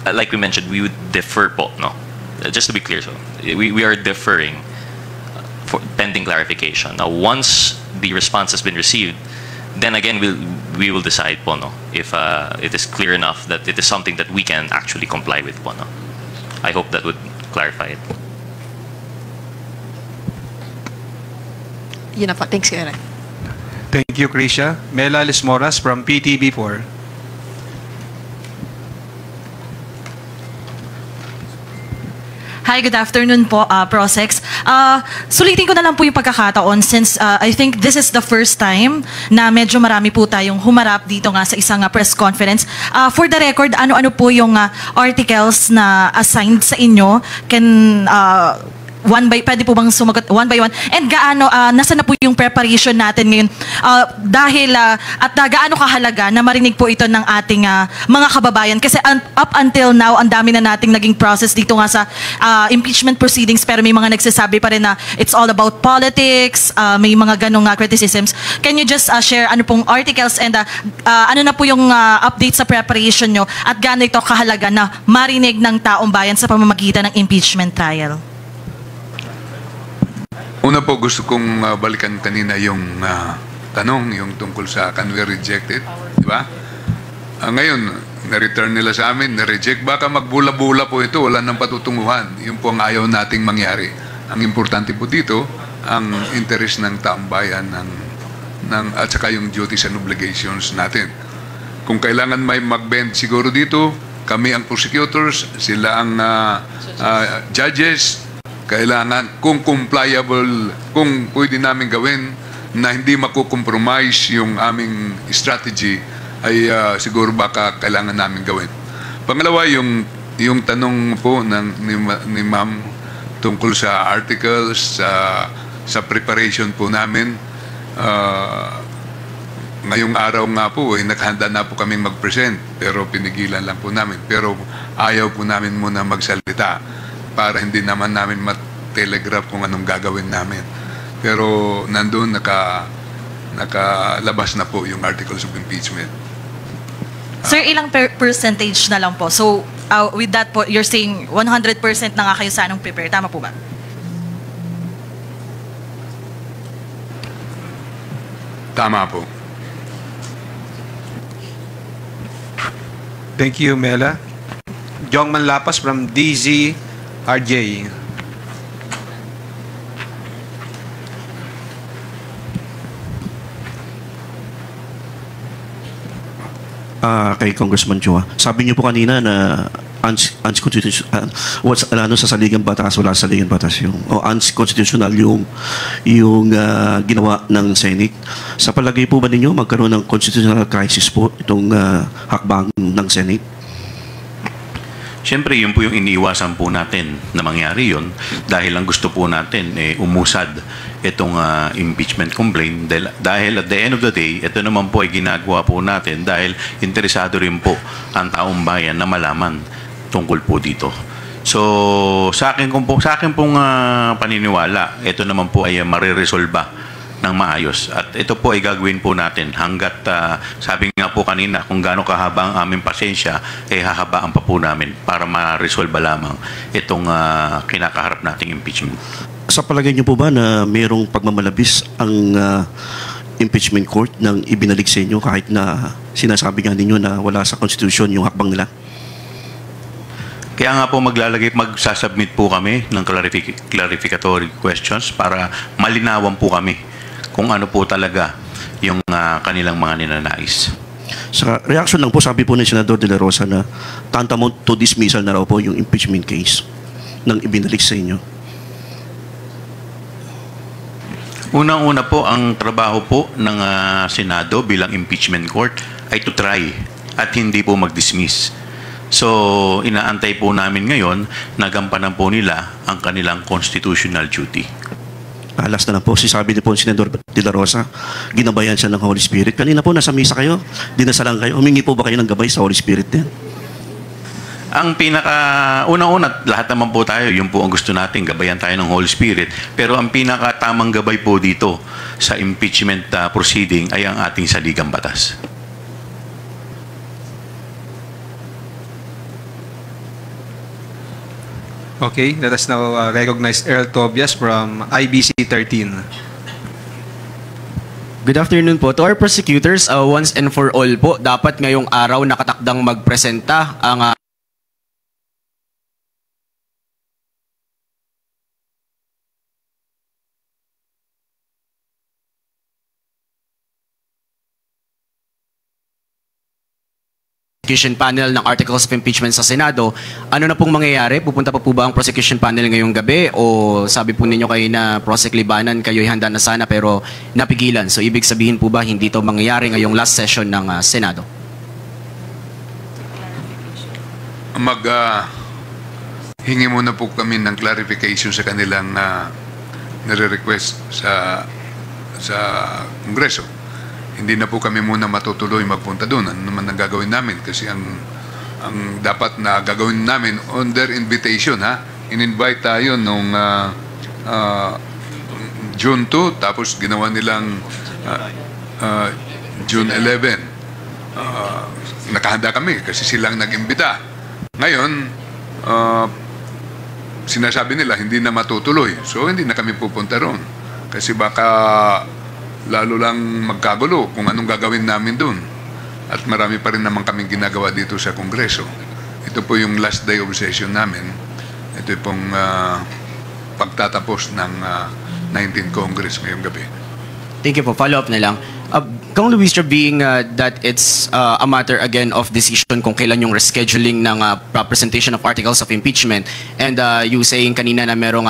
like we mentioned, we would defer po, no? Just to be clear, so we are deferring for pending clarification. Now, once the response has been received, then again we will decide po, no, if it is clear enough that it is something that we can actually comply with po, no? I hope that would clarify it. Yun na po. Thanks, Kuya. Thank you, Krisha. Mela Lismoras from PTV4. Hi, good afternoon po, Prosex. Sulitin ko na lang po yung pagkakataon since I think this is the first time na medyo marami po tayong humarap dito nga sa isang press conference. For the record, ano-ano po yung articles na assigned sa inyo? Pwede po bang sumagot one by one? And gaano, nasa na po yung preparation natin ngayon? Dahil, at gaano kahalaga na marinig po ito ng ating mga kababayan? Kasi up until now, ang dami na nating naging process dito nga sa impeachment proceedings, pero may mga nagsasabi pa rin na it's all about politics, may mga ganong criticisms. Can you just share ano pong articles and ano na po yung update sa preparation nyo at gaano ito kahalaga na marinig ng taong bayan sa pamamagitan ng impeachment trial? Una po, gusto kong balikan kanina yung tanong, yung tungkol sa can we reject it, di ba? Ngayon, na-return nila sa amin, na-reject, baka magbula-bula po ito, wala nang patutunguhan. Yun po ang ayaw nating mangyari. Ang importante po dito, ang interest ng taong bayan at saka yung duties and obligations natin. Kung kailangan may mag-bend siguro dito, kami ang prosecutors, sila ang judges, kailangan, kung compliable, kung pwede namin gawin na hindi makukompromise yung aming strategy, ay siguro baka kailangan namin gawin. Pangalawa, yung tanong po ni Ma'am tungkol sa articles, sa preparation po namin. Ngayong araw nga po, naghanda na po kaming mag-present, pero pinigilan lang po namin. Pero ayaw po namin muna magsalita para hindi naman namin mat-telegraph kung anong gagawin namin. Pero nandun nakalabas na po yung articles of impeachment. Sir, ilang percentage na lang po? So, with that po, you're saying 100% na nga kayo sanang prepare. Tama po ba? Tama po. Thank you, Mela. Jong Manlapas from DZRJ. Kay Congressman Chua. Sabi niyo po kanina na unconstitutional, sa saligang batas, wala sa saligang batas unconstitutional yung ginawa ng Senate. Sa palagay po ba ninyo magkaroon ng constitutional crisis po itong hakbang ng Senate? Siyempre, yun po yung iniiwasan po natin na mangyari yun dahil ang gusto po natin umusad itong impeachment complaint dahil at the end of the day, ito naman po ay ginagawa po natin dahil interesado rin po ang taong bayan na malaman tungkol po dito. So, sa akin pong paniniwala, ito naman po ay mariresolba ng maayos. At ito po ay gagawin po natin hanggat, sabi nga po kanina, kung gaano kahaba ang aming pasensya, hahabaan pa po namin para ma-resolve lamang itong kinakaharap nating impeachment. Sa palagay niyo po ba na mayroong pagmamalabis ang impeachment court nang ibinalik sa inyo kahit na sinasabi nga ninyo na wala sa Constitution yung hakbang nila? Kaya nga po magsasubmit po kami ng clarificatory questions para malinawan po kami kung ano po talaga yung kanilang mga ninanais. Sa reaction lang po, sabi po ni Senador De La Rosa na tantamount to dismissal na raw po yung impeachment case nang ibinalik sa inyo. Unang-una po, ang trabaho po ng Senado bilang impeachment court ay to try at hindi po mag-dismiss. So, inaantay po namin ngayon na gampanan po nila ang kanilang constitutional duty. Last na lang po, sabi niyo po si Senador De La Rosa, ginabayan siya ng Holy Spirit. Kanina po nasa misa kayo, dinasalan kayo. Humingi po ba kayo ng gabay sa Holy Spirit din? Ang una-una, lahat naman po tayo, yun po ang gusto natin, gabayan tayo ng Holy Spirit. Pero ang pinakatamang gabay po dito sa impeachment proceeding ay ang ating saligang batas. Okay, let us now recognize Earl Tobias from IBC 13. Good afternoon po. To our prosecutors, once and for all po, dapat ngayong araw nakatakdang magpresenta ang prosecution panel ng articles of impeachment sa Senado. Ano na pong mangyayari? Pupunta pa po ba ang prosecution panel ngayong gabi? O sabi po ninyo kayo na Prosec Libanan, kayo'y handa na sana pero napigilan. So ibig sabihin po ba hindi ito mangyayari ngayong last session ng Senado? Hingi muna po kami ng clarification sa kanilang nire-request sa Kongreso. Hindi na po kami muna matutuloy magpunta doon. Ano naman ang gagawin namin? Kasi ang dapat na gagawin namin on their invitation, in-invite tayo nung June 2, tapos ginawa nilang June 11. Nakahanda kami kasi silang nag-imbita. Ngayon, sinasabi nila hindi na matutuloy. So hindi na kami pupunta roon. Kasi baka lalo lang magkagulo kung anong gagawin namin doon. At marami pa rin naman kaming ginagawa dito sa Kongreso. Ito po yung last day of session namin. Ito pong pagtatapos ng 19th Congress ngayong gabi. Thank you po. Follow-up na lang. Kung Luis, being that it's a matter again of decision kung kailan yung rescheduling ng presentation of articles of impeachment, and you saying kanina na merong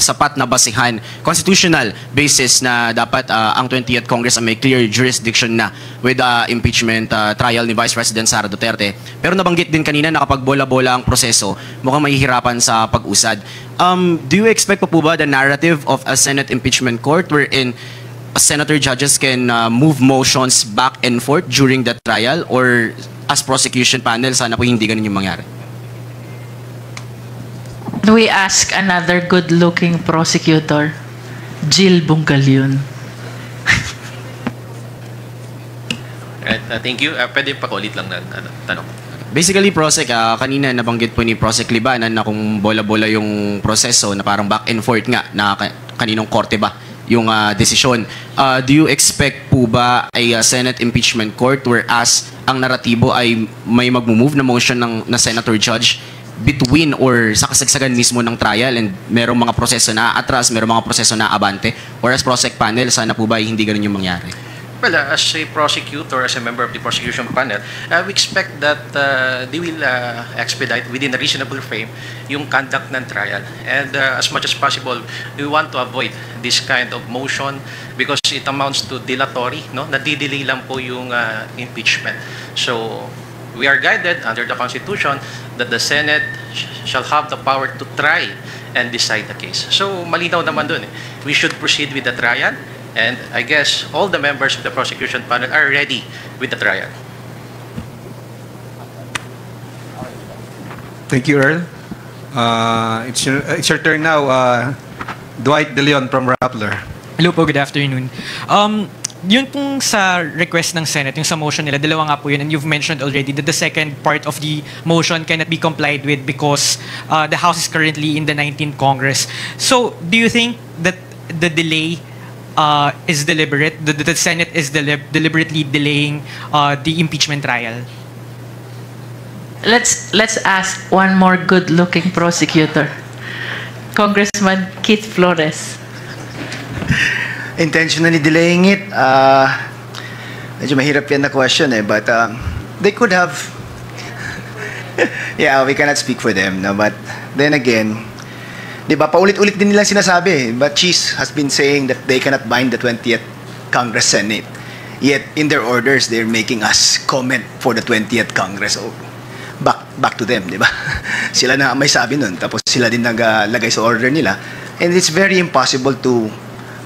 sapat na basihan, constitutional basis na dapat ang 20th Congress may clear jurisdiction na with impeachment trial ni Vice President Sara Duterte. Pero nabanggit din kanina na kapag bola-bola ang proseso, mukhang mahihirapan sa pag-usad. Do you expect pa po ba the narrative of a Senate impeachment court wherein senator judges can move motions back and forth during the trial, or as prosecution panel, sana po hindi ganun yung mangyari? We ask another good-looking prosecutor, Jill Bungalyun. Thank you. Pwede pakulit lang na tanong. Basically, Prosec, kanina nabanggit po ni Prosec Libanan na kung bola-bola yung proseso na parang back and forth nga na kaninong korte ba yung desisyon. Do you expect po ba ay Senate impeachment court whereas ang naratibo ay may mag-move na motion na senator judge between or sa kasagsagan mismo ng trial, and merong mga proseso na atras, merong mga proseso na abante, or as Prosec panel, sana po ba hindi ganun yung mangyari? Well, as a prosecutor, as a member of the prosecution panel, we expect that they will expedite within a reasonable frame yung conduct ng trial. And as much as possible, we want to avoid this kind of motion because it amounts to dilatory, no? Nadidelay lang po yung impeachment. So, we are guided under the Constitution that the Senate shall have the power to try and decide the case. So, malinaw naman dun. We should proceed with the trial. And I guess all the members of the prosecution panel are ready with the trial. Thank you, Earl. It's your turn now. Dwight De Leon from Rappler. Hello po, good afternoon. Yun pong sa request ng Senate, yung sa motion nila, dalawa nga po yun, and you've mentioned already that the second part of the motion cannot be complied with because the House is currently in the 19th Congress. So, do you think that the delay is deliberate, the Senate is deliberately delaying the impeachment trial? Let's ask one more good-looking prosecutor, Congressman Keith Flores. intentionally delaying it, medyo mahirap yan na question but they could have, yeah, we cannot speak for them, no? But then again, di ba, paulit-ulit din nilang sinasabi, but Cheese has been saying that they cannot bind the 20th Congress Senate. Yet, in their orders, they're making us comment for the 20th Congress. So, back to them, di ba? Sila na may sabi nun, tapos sila din naglagay sa order nila. And it's very impossible to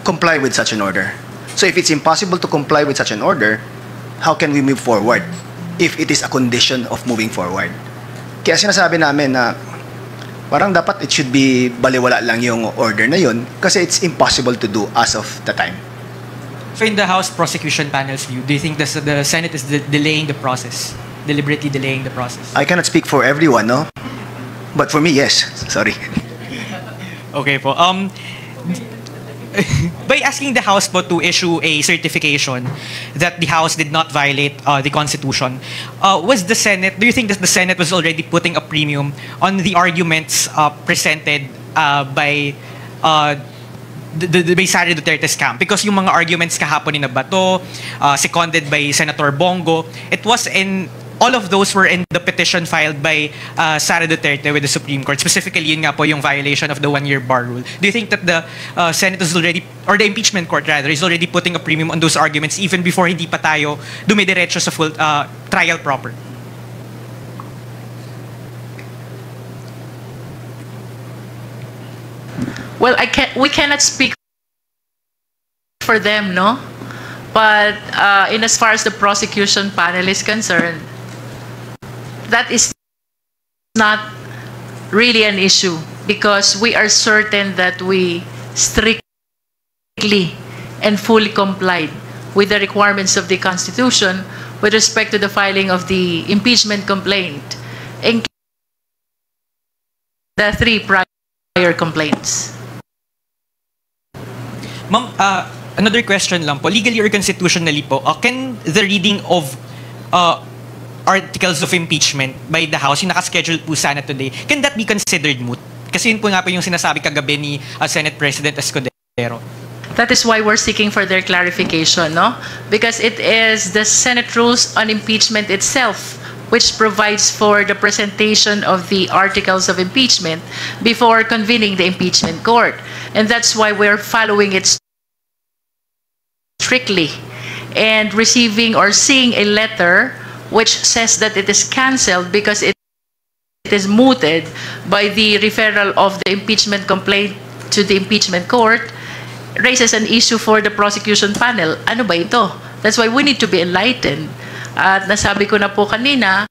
comply with such an order. So if it's impossible to comply with such an order, how can we move forward if it is a condition of moving forward? Kaya sinasabi namin na parang dapat it should be baliwala lang yung order na yun kasi it's impossible to do as of the time. So in the House prosecution panel's view, do you think the Senate is delaying the process, deliberately delaying the process? I cannot speak for everyone, no? But for me, yes. Sorry. Okay po. By asking the House po to issue a certification that the House did not violate the Constitution, was the Senate, do you think that the Senate was already putting a premium on the arguments presented by by Sara Duterte's camp? Because yung mga arguments kahapon ni Bato, seconded by Senator Bongo, it was in all of those were in the petition filed by Sara Duterte with the Supreme Court. Specifically, yun nga po yung violation of the one-year bar rule. Do you think that the Senate is already, or the impeachment court rather, is already putting a premium on those arguments even before hindi pa tayo dumidiretso sa full trial proper? Well, we cannot speak for them, no? But in as far as the prosecution panel is concerned, that is not really an issue because we are certain that we strictly and fully complied with the requirements of the Constitution with respect to the filing of the impeachment complaint, including the 3 prior complaints. Ma'am, another question lang po. Legally or constitutionally po, can the reading of articles of impeachment by the House, yung nakaschedule po sana today, can that be considered moot? Kasi yun po nga po yung sinasabi kagabi ni Senate President Escudero. That is why we're seeking for their clarification, no? Because it is the Senate rules on impeachment itself which provides for the presentation of the articles of impeachment before convening the impeachment court. And that's why we're following it strictly and receiving or seeing a letter which says that it is cancelled because it is mooted by the referral of the impeachment complaint to the impeachment court raises an issue for the prosecution panel. Ano ba ito? That's why we need to be enlightened. At nasabi ko na po kanina,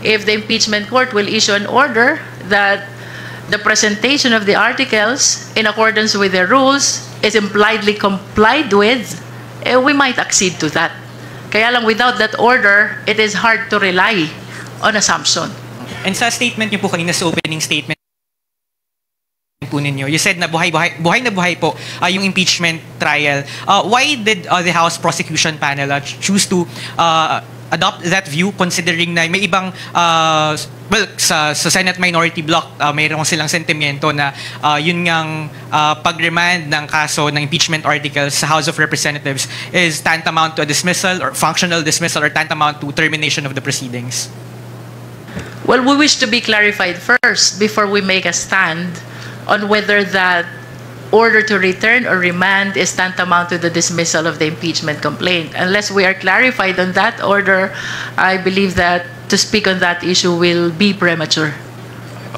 if the impeachment court will issue an order that the presentation of the articles in accordance with their rules is impliedly complied with, we might accede to that. Kaya lang without that order, it is hard to rely on assumption. And sa statement niyo po kanina sa opening statement po ninyo, you said na buhay na buhay po yung impeachment trial. Why did the House prosecution panel choose to adopt that view considering na may ibang well sa Senate minority bloc mayroon silang sentimiento na yun ngang pag-remand ng kaso ng impeachment articles sa House of Representatives is tantamount to a dismissal or functional dismissal or tantamount to termination of the proceedings? Well, we wish to be clarified first before we make a stand on whether that order to return or remand is tantamount to the dismissal of the impeachment complaint. Unless we are clarified on that order, I believe that to speak on that issue will be premature.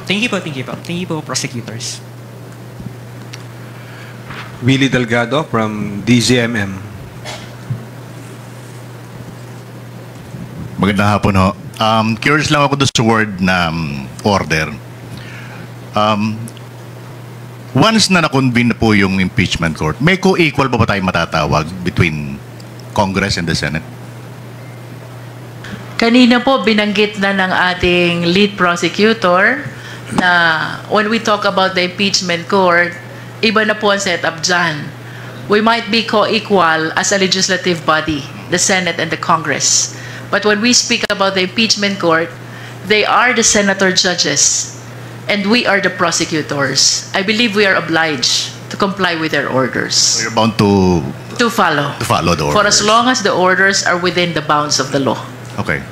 Thank you po, thank you po. Thank you po, prosecutors. Willie Delgado from DZMM. Magandang hapon ho. Curious lang ako doon sa word na order. Once na na-convene na po yung impeachment court, may co-equal ba tayo matatawag between Congress and the Senate? Kanina po binanggit na ng ating lead prosecutor na when we talk about the impeachment court, iba na po ang setup dyan. We might be co-equal as a legislative body, the Senate and the Congress. But when we speak about the impeachment court, they are the senator judges and we are the prosecutors. I believe we are obliged to comply with their orders. So you're bound to follow the orders. for as long as the orders are within the bounds of the law. Okay.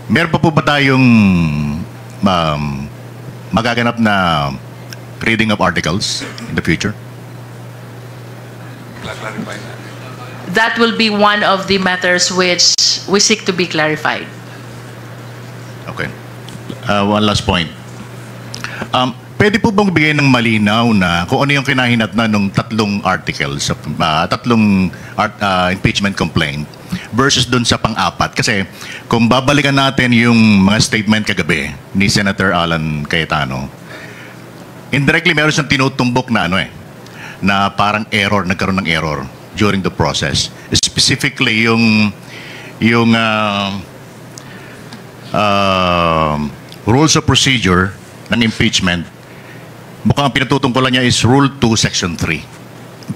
Meron pa po ba tayong magaganap na reading of articles in the future? That will be one of the matters which we seek to be clarified. Okay. One last point. Pwede po bang bigay ng malinaw na kung ano yung kinahinatnan ng tatlong articles, impeachment complaint versus dun sa pang-apat? Kasi kung babalikan natin yung mga statement kagabi ni Senator Alan Cayetano, indirectly meron siyang tinutumbok na na parang nagkaroon ng error during the process. Specifically yung rules of procedure ng impeachment, mukhang pinatutungkulan niya is Rule 2, Section 3.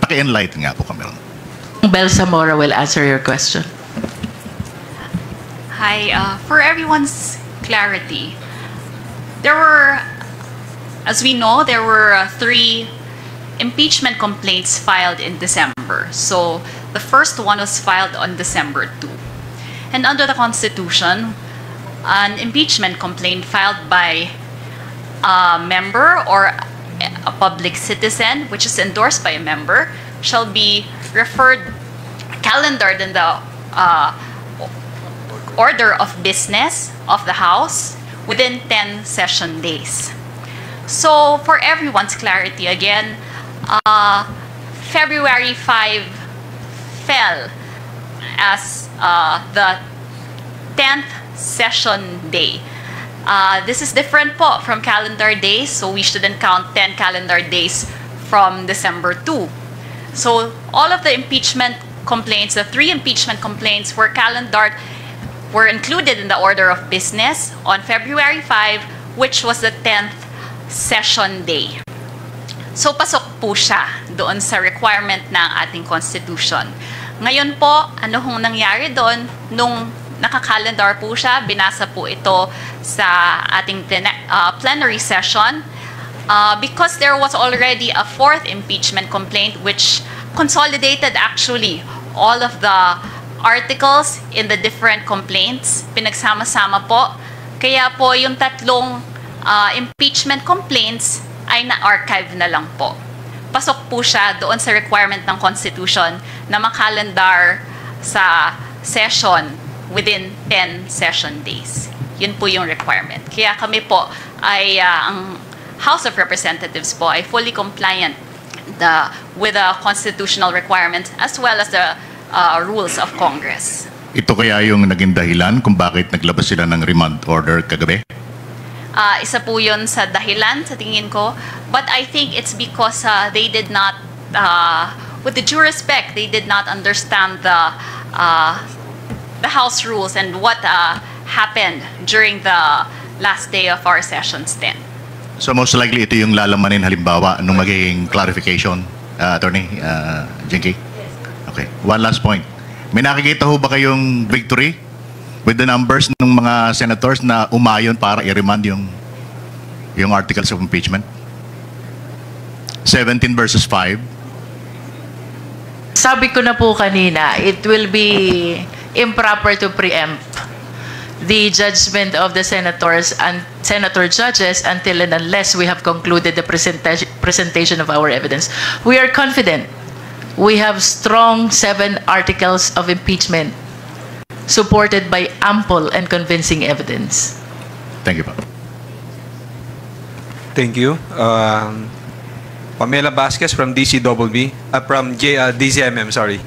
Paki-enlighten nga po kami. Bel Zamora will answer your question. Hi, for everyone's clarity, as we know, there were 3 impeachment complaints filed in December. So the first one was filed on December 2. And under the Constitution, an impeachment complaint filed by a member or a public citizen, which is endorsed by a member, shall be calendared in the order of business of the House within 10 session days. So for everyone's clarity, again, February 5 fell as the 10th session day. This is different po from calendar days, so we shouldn't count 10 calendar days from December 2. So all of the impeachment complaints, the 3 impeachment complaints were included in the order of business on February 5, which was the 10th session day. So pasok po siya doon sa requirement ng ating Constitution. Ngayon po, ano hong nangyari doon nung nakakalendar po siya, binasa po ito sa ating plenary session because there was already a 4th impeachment complaint which consolidated actually all of the articles in the different complaints. Pinagsama-sama po. Kaya po yung 3 impeachment complaints ay na-archive na lang po. Pasok po siya doon sa requirement ng Constitution na makalendar sa session within 10 session days. Yun po yung requirement. Kaya kami po ay, ang House of Representatives po ay fully compliant with the constitutional requirements as well as the rules of Congress. Ito kaya yung naging dahilan kung bakit naglabas sila ng remand order kagabi? Isa po yun sa dahilan sa tingin ko. But I think it's because they did not, with the due respect, they did not understand the House rules and what happened during the last day of our sessions then. So most likely ito yung lalamanin halimbawa nung magiging clarification, Attorney Jinky? Okay. One last point. May nakikita ho ba kayong victory with the numbers ng mga senators na umayon para i-remand yung articles of impeachment? 17 versus 5. Sabi ko na po kanina, it will be improper to preempt the judgment of the senators and senator judges until and unless we have concluded the presentation of our evidence. We are confident. We have strong 7 articles of impeachment supported by ample and convincing evidence. Thank you, Pa. Thank you. Pamela Vasquez from DCMM, sorry.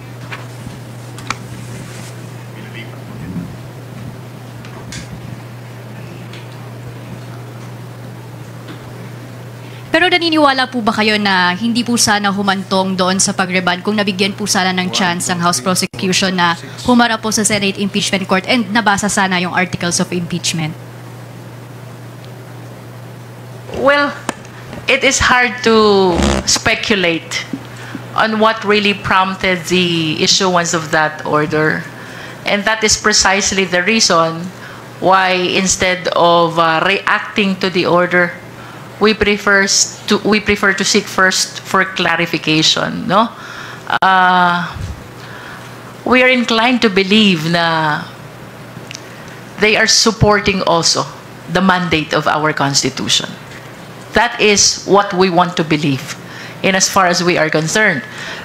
Pero naniniwala po ba kayo na hindi po sana humantong doon sa pag-reband kung nabigyan po sana ng chance ang House Prosecution na humarap po sa Senate Impeachment Court and nabasa sana yung articles of impeachment? Well, it is hard to speculate on what really prompted the issuance of that order. And that is precisely the reason why instead of reacting to the order, we prefer to seek first for clarification, no? We are inclined to believe na they are supporting also the mandate of our Constitution. That is what we want to believe, in as far as we are concerned,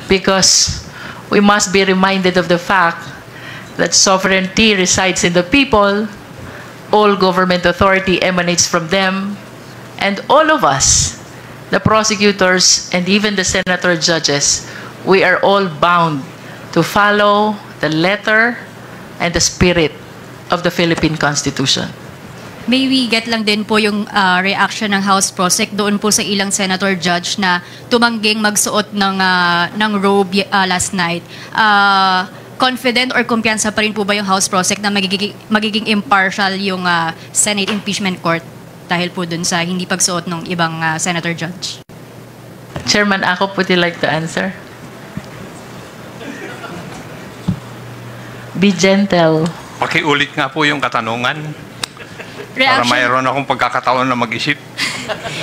because we must be reminded of the fact that sovereignty resides in the people, all government authority emanates from them, and all of us, the prosecutors and even the senator judges, we are all bound to follow the letter and the spirit of the Philippine Constitution. May we get lang din po yung reaction ng House Prosec doon po sa ilang senator judge na tumangging magsuot ng robe last night. Confident or kumpiyansa pa rin po ba yung House Prosec na magiging impartial yung Senate Impeachment Court dahil po dun sa hindi pagsuot ng ibang senator judge? Chairman Ako, would you like to answer? Be gentle. Pakiulit nga po yung katanungan. Para mayroon akong pagkakataon na mag-isip.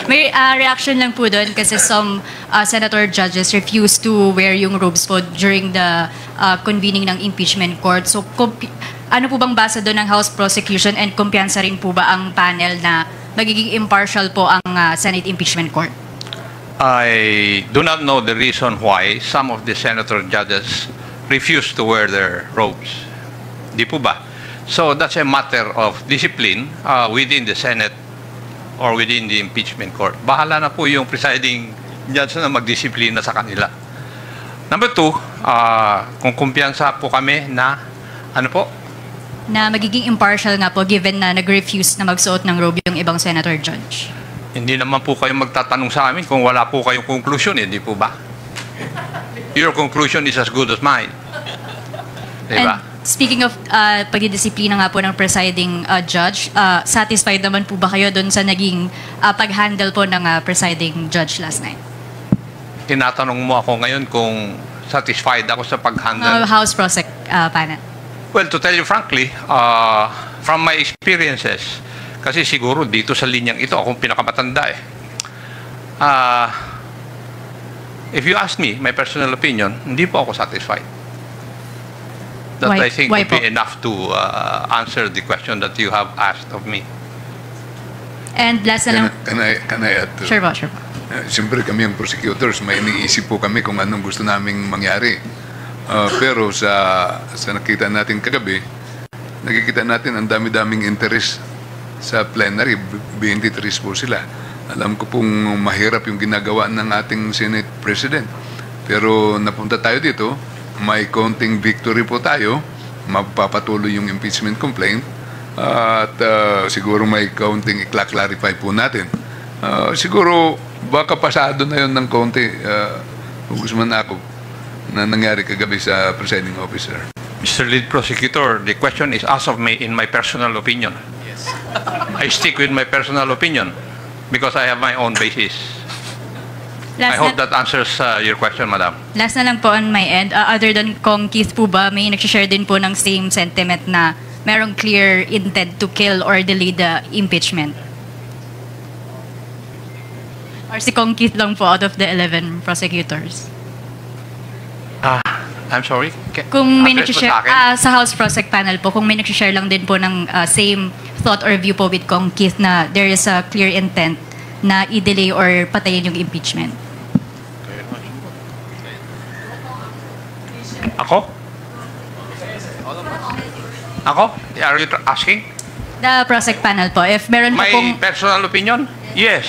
May reaction lang po doon kasi some senator judges refused to wear yung robes po during the convening ng impeachment court. So, ano po bang basa doon ng House Prosecution and kumpiyansa rin po ba ang panel na magiging impartial po ang Senate Impeachment Court? I do not know the reason why some of the senator judges refuse to wear their robes. Di po ba? So that's a matter of discipline within the Senate or within the impeachment court. Bahala na po yung presiding judge na magdisiplina sa kanila. Number two, kung kumpiyansa po kami na, ano po? Na magiging impartial nga po given na nag-refuse na magsuot ng robe yung ibang senator judge. Hindi naman po kayo magtatanong sa amin kung wala po kayong conclusion, hindi po ba? Your conclusion is as good as mine. Diba? Speaking of pagdidisiplina nga po ng presiding judge, satisfied naman po ba kayo doon sa naging pag-handle po ng presiding judge last night? Tinatanong mo ako ngayon kung satisfied ako sa pag-handle. House Prosec panel. Well, to tell you frankly, from my experiences, kasi siguro dito sa linyang ito, akong pinakamatanda eh. If you ask me, my personal opinion, hindi po ako satisfied. That I think would be enough to answer the question that you have asked of me. And last na lang. Can I add to? Sure po, sure po. Siyempre kami ang prosecutors, may iniisip po kami kung anong gusto naming mangyari. Pero sa nakita natin kagabi, nakikita natin ang dami-daming interest sa plenary, 23 po sila. Alam ko pong mahirap yung ginagawa ng ating Senate President. Pero napunta tayo dito, may konting victory po tayo, mapapatuloy yung impeachment complaint, at siguro may konting i-clarify po natin. Siguro baka pasado na yun ng konti, Congressman Ako, na nangyari kagabi sa presiding officer. Mr. Lead Prosecutor, the question is as of me in my personal opinion. Yes. I stick with my personal opinion because I have my own basis. I hope that answers your question, Madam. Last na lang po on my end. Other than Kong Keith po ba, may nag-share din po ng same sentiment na merong clear intent to kill or delay the impeachment? Or si Kong Keith lang po out of the 11 prosecutors? I'm sorry? Kung may nag-share, sa House Prosec panel po, kung may nag-share lang din po ng same thought or view po with Kong Keith na there is a clear intent na i-delay or patayin yung impeachment. Ako? Ako? Are you asking? The Prosec panel po. If meron po My kung... personal opinion? Yes.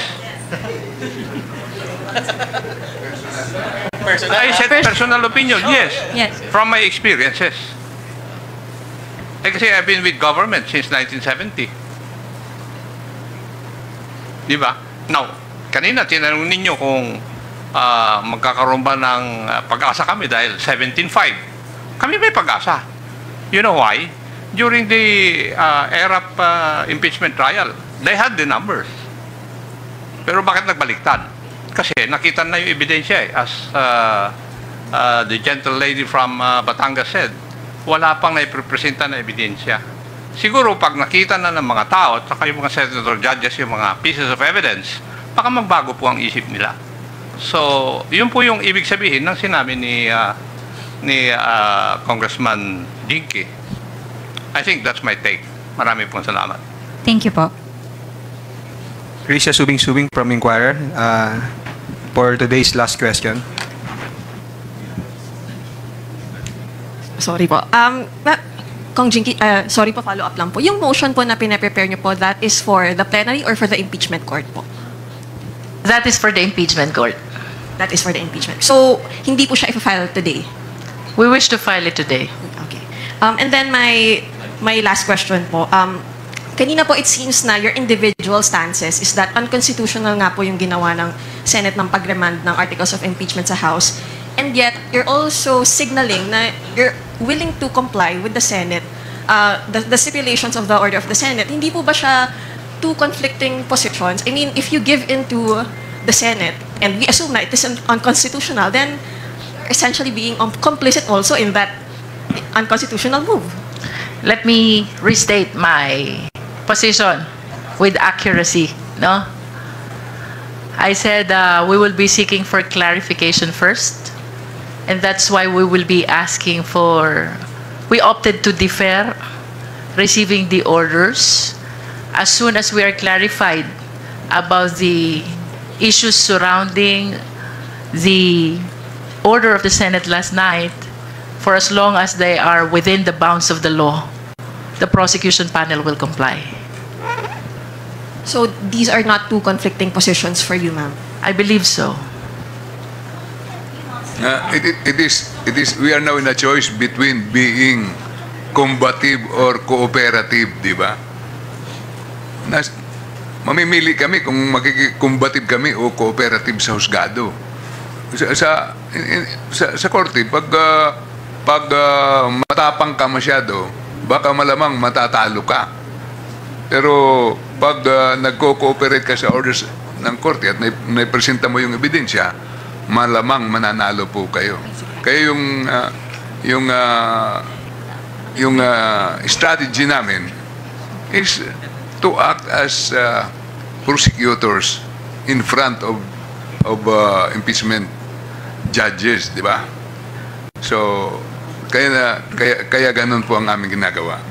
I said personal opinion, yes. Yes. From my experiences. Kasi I've been with government since 1970. Di ba? Now, kanina tinanong ninyo kung magkakaroon ba ng pag-asa kami dahil 17-5. Kami may pag-asa. You know why? During the ERAP impeachment trial, they had the numbers. Pero bakit nagbaliktad? Kasi nakita na yung ebidensya eh. As the gentle lady from Batangas said, wala pang naipresenta na ebidensya. Siguro pag nakita na ng mga tao at saka yung mga senator judges yung mga pieces of evidence, baka magbago po ang isip nila. So, yun po yung ibig sabihin ng sinabi ni Congressman Dinky. I think that's my take. Marami pong salamat. Thank you po. Risha Subing from Inquirer. For today's last question. Sorry po. Kong Jinky, sorry po, follow up lang po. Yung motion po na pinaprepare nyo po, that is for the plenary or for the impeachment court po? That is for the impeachment court. That is for the impeachment. So, hindi po siya i-file today? We wish to file it today. Okay. And then my last question po. Kanina po it seems na your individual stances is that unconstitutional nga po yung ginawa ng Senate ng pag-remand ng articles of impeachment sa House. And yet, you're also signaling na you're willing to comply with the Senate, the stipulations of the order of the Senate. Hindi po ba siya two conflicting positions? I mean, if you give in to the Senate, and we assume that it is unconstitutional, then essentially being complicit also in that unconstitutional move. Let me restate my position with accuracy. No? I said we will be seeking for clarification first, and that's why we will be asking for. We opted to defer receiving the orders as soon as we are clarified about the issues surrounding the order of the Senate last night. For as long as they are within the bounds of the law, the prosecution panel will comply. So these are not two conflicting positions for you, ma'am? I believe so. It is. We are now in a choice between being combative or cooperative, di ba? Mamimili kami kung magiging-combative kami o cooperative sa husgado. Sa korte, pag matapang ka masyado, baka malamang matatalo ka. Pero pag nagko-cooperate ka sa orders ng korte at naipresenta mo yung ebidensya, malamang mananalo po kayo. Kaya yung strategy namin is to act as prosecutors in front of impeachment judges, di ba? So, kaya ganun po ang aming ginagawa.